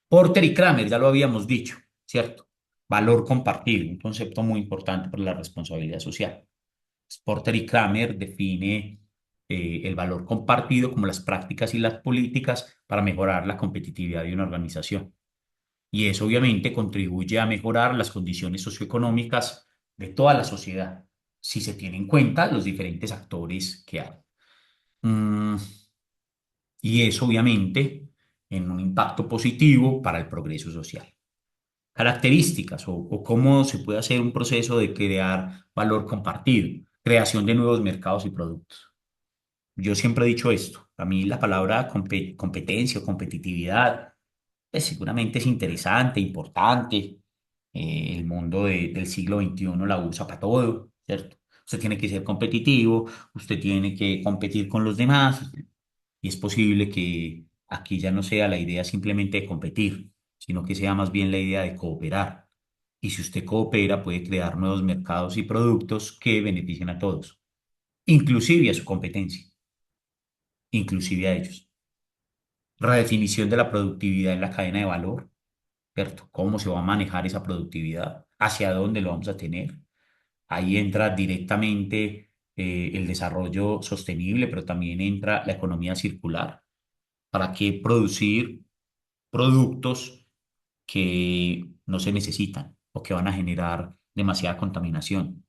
Porter y Kramer, ya lo habíamos dicho, ¿cierto? Valor compartido, un concepto muy importante para la responsabilidad social. Porter y Kramer define el valor compartido como las prácticas y las políticas para mejorar la competitividad de una organización. Y eso obviamente contribuye a mejorar las condiciones socioeconómicas de toda la sociedad, si se tienen en cuenta los diferentes actores que hay. Mm, y eso obviamente en un impacto positivo para el progreso social. Características o cómo se puede hacer un proceso de crear valor compartido, creación de nuevos mercados y productos. Yo siempre he dicho esto, a mí la palabra competencia o competitividad pues seguramente es interesante, importante. El mundo del siglo XXI la usa para todo, ¿cierto? Usted tiene que ser competitivo, usted tiene que competir con los demás y es posible que aquí ya no sea la idea simplemente de competir, sino que sea más bien la idea de cooperar. Y si usted coopera, puede crear nuevos mercados y productos que beneficien a todos, inclusive a su competencia, inclusive a ellos. Redefinición de la productividad en la cadena de valor, ¿cierto? ¿Cómo se va a manejar esa productividad? ¿Hacia dónde lo vamos a tener? Ahí entra directamente el desarrollo sostenible, pero también entra la economía circular. ¿Para qué producir productos que no se necesitan o que van a generar demasiada contaminación?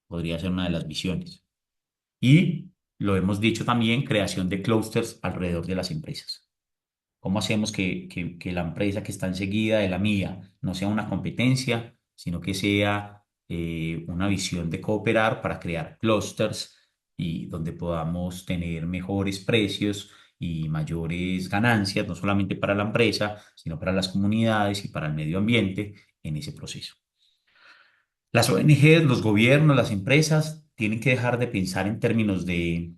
Podría ser una de las visiones. Y lo hemos dicho también, creación de clústeres alrededor de las empresas. ¿Cómo hacemos que la empresa que está enseguida de la mía no sea una competencia, sino que sea una visión de cooperar para crear clústeres y donde podamos tener mejores precios y mayores ganancias, no solamente para la empresa, sino para las comunidades y para el medio ambiente en ese proceso? Las ONGs, los gobiernos, las empresas tienen que dejar de pensar en términos de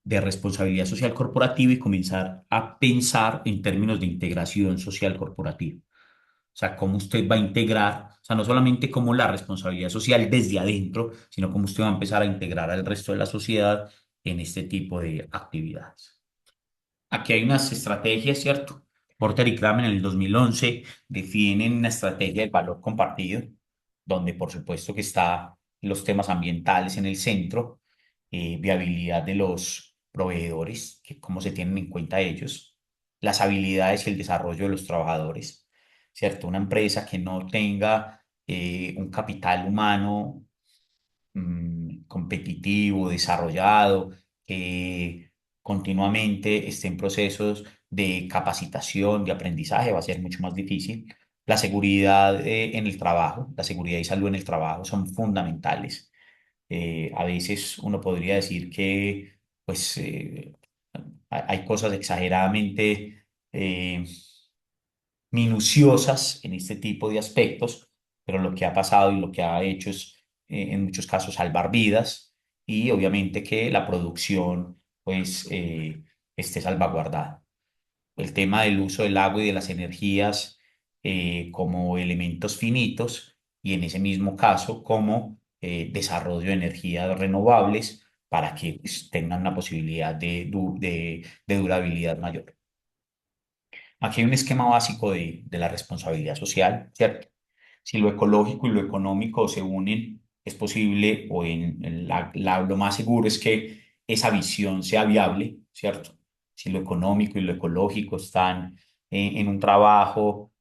responsabilidad social corporativa y comenzar a pensar en términos de integración social corporativa. O sea, cómo usted va a integrar, o sea, no solamente como la responsabilidad social desde adentro, sino cómo usted va a empezar a integrar al resto de la sociedad en este tipo de actividades. Aquí hay unas estrategias, ¿cierto? Porter y Kramer en el 2011 definen una estrategia del valor compartido, donde por supuesto que está los temas ambientales en el centro, viabilidad de los proveedores, que cómo se tienen en cuenta ellos, las habilidades y el desarrollo de los trabajadores, ¿cierto? Una empresa que no tenga un capital humano competitivo, desarrollado, que continuamente esté en procesos de capacitación, de aprendizaje, va a ser mucho más difícil. La seguridad en el trabajo, la seguridad y salud en el trabajo son fundamentales. A veces uno podría decir que pues, hay cosas exageradamente minuciosas en este tipo de aspectos, pero lo que ha pasado y lo que ha hecho es, en muchos casos, salvar vidas y obviamente que la producción pues esté salvaguardada. El tema del uso del agua y de las energías como elementos finitos y en ese mismo caso como desarrollo de energías renovables para que pues, tengan una posibilidad de durabilidad mayor. Aquí hay un esquema básico de la responsabilidad social, ¿cierto? Si lo ecológico y lo económico se unen, es posible, o lo más seguro es que esa visión sea viable, ¿cierto? Si lo económico y lo ecológico están en un trabajo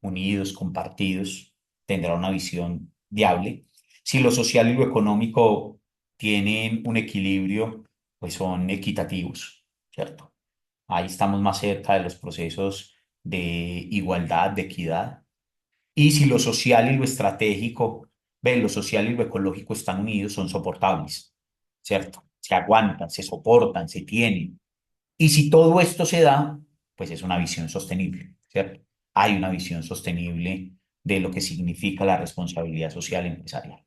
unidos, compartidos, tendrá una visión viable. Si lo social y lo económico tienen un equilibrio, pues son equitativos, ¿cierto? Ahí estamos más cerca de los procesos de igualdad, de equidad. Y si lo social y lo estratégico, ve, lo social y lo ecológico están unidos, son soportables, ¿cierto? Se aguantan, se soportan, se tienen. Y si todo esto se da, pues es una visión sostenible, ¿cierto? Hay una visión sostenible de lo que significa la responsabilidad social empresarial.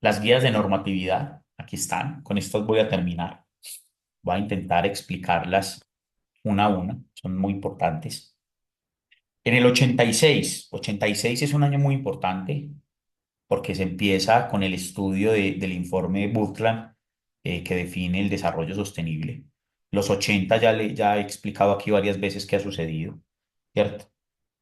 Las guías de normatividad, aquí están. Con estas voy a terminar. Voy a intentar explicarlas una a una, son muy importantes. En el 86 es un año muy importante porque se empieza con el estudio del informe Brundtland que define el desarrollo sostenible. Los 80 ya he explicado aquí varias veces qué ha sucedido, ¿cierto?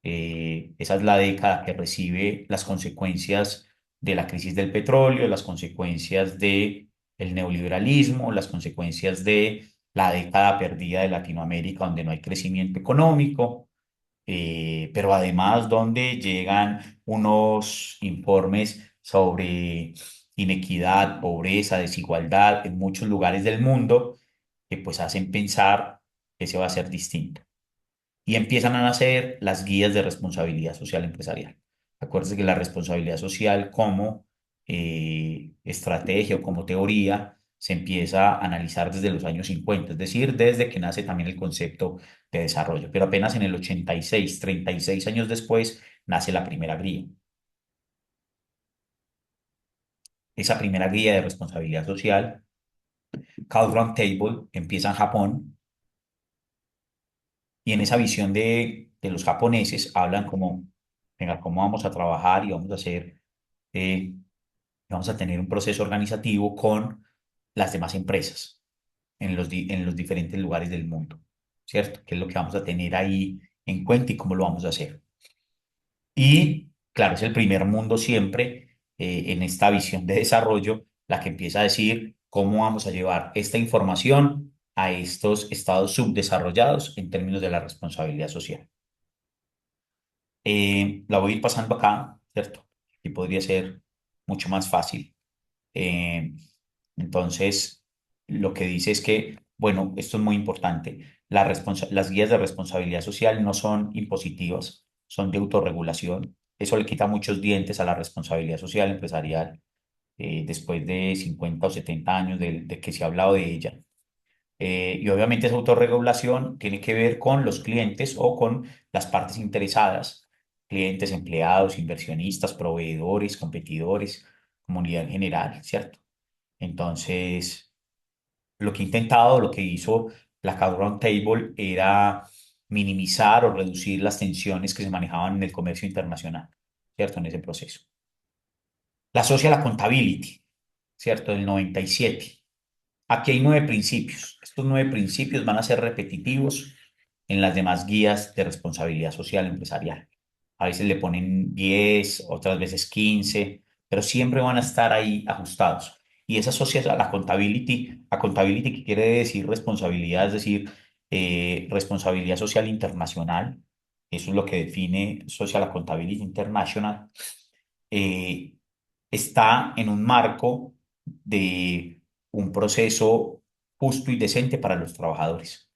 Esa es la década que recibe las consecuencias de la crisis del petróleo, las consecuencias de el neoliberalismo, las consecuencias de la década perdida de Latinoamérica, donde no hay crecimiento económico, pero además donde llegan unos informes sobre inequidad, pobreza, desigualdad en muchos lugares del mundo que pues hacen pensar que se va a hacer distinto. Y empiezan a nacer las guías de responsabilidad social empresarial. Acuérdense que la responsabilidad social como estrategia o como teoría se empieza a analizar desde los años 50, es decir, desde que nace también el concepto de desarrollo. Pero apenas en el 86, 36 años después, nace la primera guía. Esa primera guía de responsabilidad social, Cloud Round Table, empieza en Japón y en esa visión de los japoneses hablan como, venga, cómo vamos a trabajar y vamos a hacer eh, vamos a tener un proceso organizativo con las demás empresas en los diferentes lugares del mundo, ¿cierto? ¿Qué es lo que vamos a tener ahí en cuenta y cómo lo vamos a hacer? Y claro, es el primer mundo siempre en esta visión de desarrollo la que empieza a decir cómo vamos a llevar esta información a estos estados subdesarrollados en términos de la responsabilidad social. La voy a ir pasando acá, ¿cierto? Y podría ser mucho más fácil. Eh, entonces, lo que dice es que, bueno, esto es muy importante. Las guías de responsabilidad social no son impositivas, son de autorregulación. Eso le quita muchos dientes a la responsabilidad social empresarial después de 50 o 70 años de que se ha hablado de ella. Y obviamente esa autorregulación tiene que ver con los clientes o con las partes interesadas, clientes, empleados, inversionistas, proveedores, competidores, comunidad en general, ¿cierto? Entonces, lo que he intentado, lo que hizo la Cloud Roundtable era minimizar o reducir las tensiones que se manejaban en el comercio internacional, ¿cierto? En ese proceso. La Social Accountability, ¿cierto? Del 97. Aquí hay 9 principios. Estos 9 principios van a ser repetitivos en las demás guías de responsabilidad social empresarial. A veces le ponen 10, otras veces 15, pero siempre van a estar ahí ajustados. Y esa social, la accountability que quiere decir responsabilidad, es decir, responsabilidad social internacional. Eso es lo que define Social Accountability International. eh, Está en un marco de un proceso justo y decente para los trabajadores,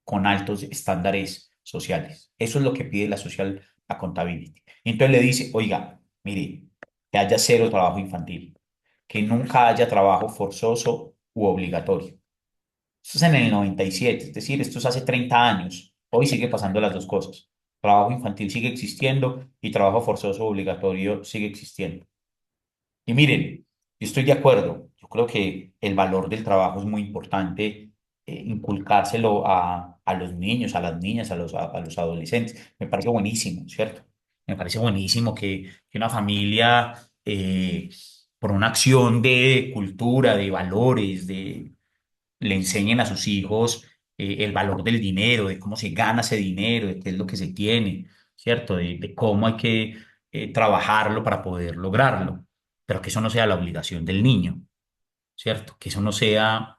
con altos estándares sociales. Eso es lo que pide la Social Accountability. Y entonces le dice, oiga, mire, que haya cero trabajo infantil, que nunca haya trabajo forzoso u obligatorio. Esto es en el 97, es decir, esto es hace 30 años. Hoy sigue pasando las dos cosas. Trabajo infantil sigue existiendo y trabajo forzoso u obligatorio sigue existiendo. Y miren, yo estoy de acuerdo. Yo creo que el valor del trabajo es muy importante, inculcárselo a los niños, a las niñas, a los adolescentes. Me parece buenísimo, ¿cierto? Me parece buenísimo que una familia, por una acción de cultura, de valores, le enseñen a sus hijos el valor del dinero, de cómo se gana ese dinero, de qué es lo que se tiene, ¿cierto? De cómo hay que trabajarlo para poder lograrlo, pero que eso no sea la obligación del niño, ¿cierto? Que eso no sea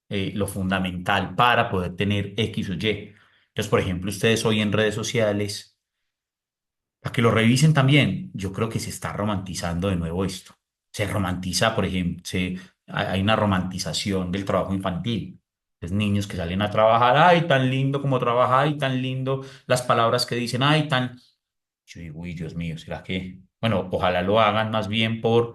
lo fundamental para poder tener X o Y. Entonces, por ejemplo, ustedes hoy en redes sociales, para que lo revisen también, yo creo que se está romantizando de nuevo esto. Se romantiza, por ejemplo, hay una romantización del trabajo infantil. Es niños que salen a trabajar, ay, tan lindo como trabaja, ay, tan lindo las palabras que dicen, ay, tan... Yo digo, uy, Dios mío, ¿será que? Bueno, ojalá lo hagan más bien por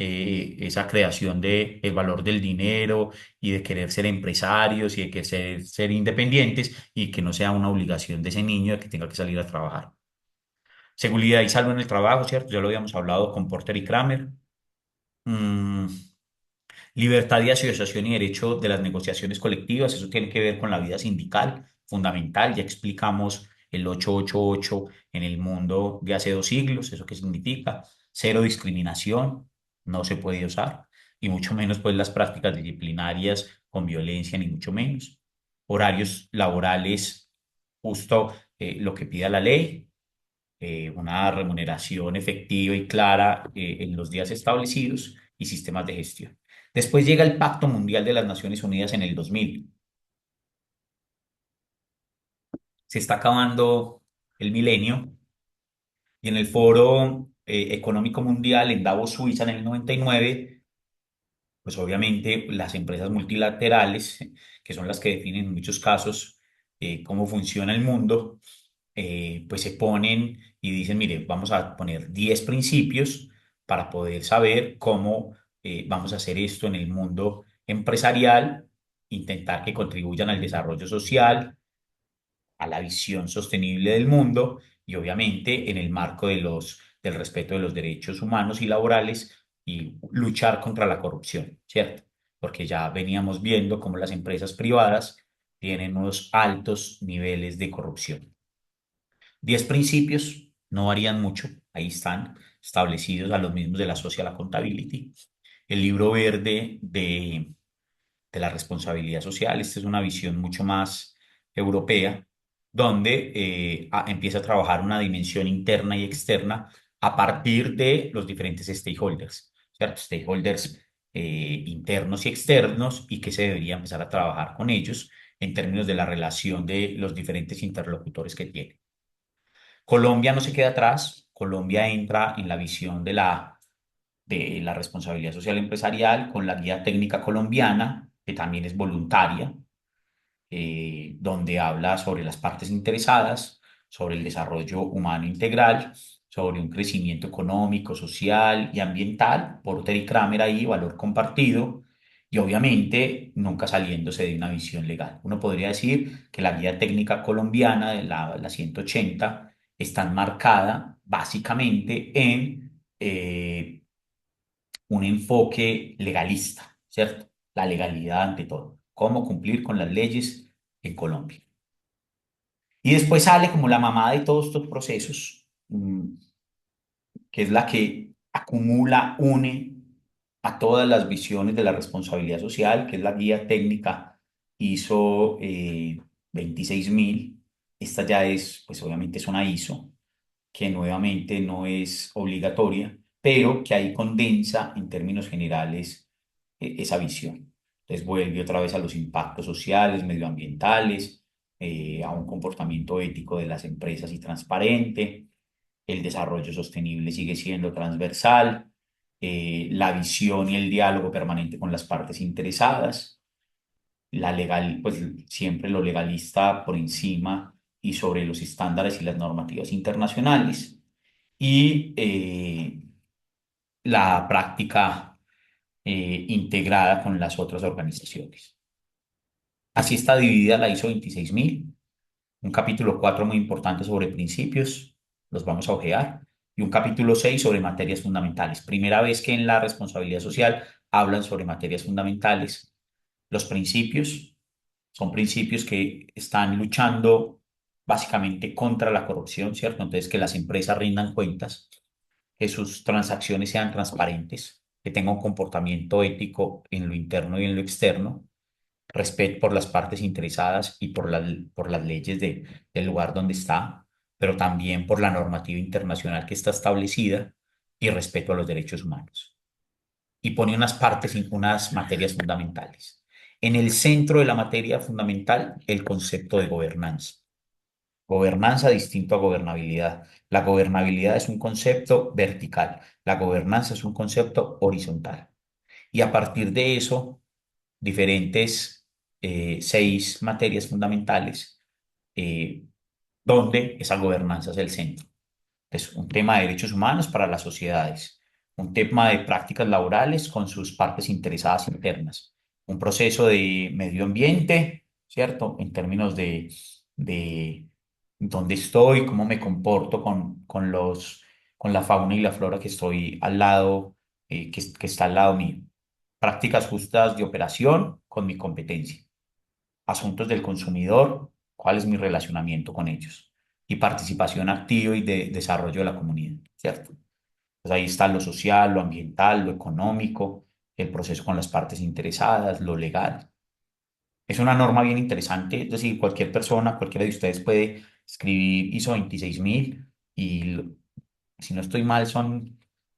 esa creación de el valor del dinero y de querer ser empresarios y de querer ser independientes y que no sea una obligación de ese niño de que tenga que salir a trabajar. Seguridad y salud en el trabajo, ¿cierto? Ya lo habíamos hablado con Porter y Kramer. Mm, libertad de asociación y derecho de las negociaciones colectivas, eso tiene que ver con la vida sindical, fundamental. Ya explicamos el 888 en el mundo de hace 2 siglos. ¿Eso qué significa? Cero discriminación, no se puede usar, y mucho menos pues las prácticas disciplinarias con violencia, ni mucho menos. Horarios laborales, justo lo que pida la ley, una remuneración efectiva y clara en los días establecidos y sistemas de gestión. Después llega el Pacto Mundial de las Naciones Unidas en el 2000. Se está acabando el milenio y en el Foro Económico Mundial en Davos, Suiza, en el 99, pues obviamente las empresas multilaterales, que son las que definen en muchos casos cómo funciona el mundo, pues se ponen y dicen, mire, vamos a poner 10 principios para poder saber cómo vamos a hacer esto en el mundo empresarial, intentar que contribuyan al desarrollo social, a la visión sostenible del mundo y obviamente en el marco del respeto de los derechos humanos y laborales y luchar contra la corrupción, ¿cierto? Porque ya veníamos viendo cómo las empresas privadas tienen unos altos niveles de corrupción. 10 principios, no varían mucho, ahí están establecidos a los mismos de la Social Accountability. El libro verde de la responsabilidad social, esta es una visión mucho más europea, donde empieza a trabajar una dimensión interna y externa a partir de los diferentes stakeholders, ¿cierto? Stakeholders internos y externos, y que se debería empezar a trabajar con ellos en términos de la relación de los diferentes interlocutores que tiene. Colombia no se queda atrás. Colombia entra en la visión de la responsabilidad social empresarial con la guía técnica colombiana, que también es voluntaria, donde habla sobre las partes interesadas, sobre el desarrollo humano integral, sobre un crecimiento económico, social y ambiental, Porter y Kramer ahí, valor compartido, y obviamente nunca saliéndose de una visión legal. Uno podría decir que la guía técnica colombiana, de la 180, está enmarcada básicamente en un enfoque legalista, ¿cierto? La legalidad ante todo, cómo cumplir con las leyes en Colombia. Y después sale como la mamá de todos estos procesos, que es la que acumula, une a todas las visiones de la responsabilidad social, que es la guía técnica ISO 26000. Esta ya es, pues obviamente es una ISO, que nuevamente no es obligatoria, pero que ahí condensa en términos generales esa visión. Entonces vuelve otra vez a los impactos sociales, medioambientales, a un comportamiento ético de las empresas y transparente. El desarrollo sostenible sigue siendo transversal, la visión y el diálogo permanente con las partes interesadas, la legal, pues siempre lo legalista por encima y sobre los estándares y las normativas internacionales, y la práctica integrada con las otras organizaciones. Así está dividida la ISO 26000, un capítulo 4 muy importante sobre principios, los vamos a ojear, y un capítulo 6 sobre materias fundamentales. Primera vez que en la responsabilidad social hablan sobre materias fundamentales. Los principios son principios que están luchando básicamente contra la corrupción, ¿cierto? Entonces, que las empresas rindan cuentas, que sus transacciones sean transparentes, que tenga un comportamiento ético en lo interno y en lo externo, respeto por las partes interesadas y por las leyes del lugar donde está, pero también por la normativa internacional que está establecida, y respeto a los derechos humanos. Y pone unas partes, unas materias fundamentales. En el centro de la materia fundamental, el concepto de gobernanza. Gobernanza distinto a gobernabilidad. La gobernabilidad es un concepto vertical, la gobernanza es un concepto horizontal. Y a partir de eso, diferentes 6 materias fundamentales, eh, donde esa gobernanza es el centro. Es un tema de derechos humanos para las sociedades, un tema de prácticas laborales con sus partes interesadas internas, un proceso de medio ambiente, ¿cierto? En términos de dónde estoy, cómo me comporto con la fauna y la flora que estoy al lado, que está al lado mío. Prácticas justas de operación con mi competencia. Asuntos del consumidor, cuál es mi relacionamiento con ellos. y participación activa y de desarrollo de la comunidad, ¿cierto? Pues ahí está lo social, lo ambiental, lo económico, el proceso con las partes interesadas, lo legal. Es una norma bien interesante, es decir, cualquier persona, cualquiera de ustedes puede escribir ISO 26000 y si no estoy mal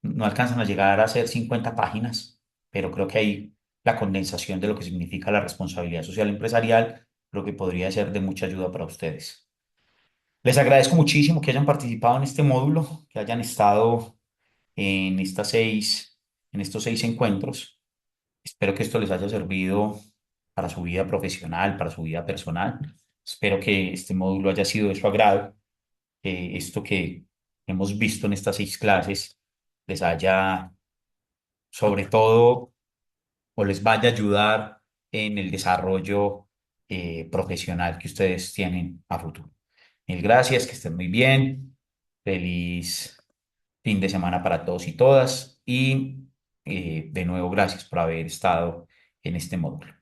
no alcanzan a llegar a ser 50 páginas, pero creo que ahí la condensación de lo que significa la responsabilidad social empresarial, creo que podría ser de mucha ayuda para ustedes. Les agradezco muchísimo que hayan participado en este módulo, que hayan estado en en estos 6 encuentros. Espero que esto les haya servido para su vida profesional, para su vida personal. Espero que este módulo haya sido de su agrado, que esto que hemos visto en estas 6 clases les haya, sobre todo, o les vaya a ayudar en el desarrollo profesional que ustedes tienen a futuro. Mil gracias, que estén muy bien. Feliz fin de semana para todos y todas. Y de nuevo, gracias por haber estado en este módulo.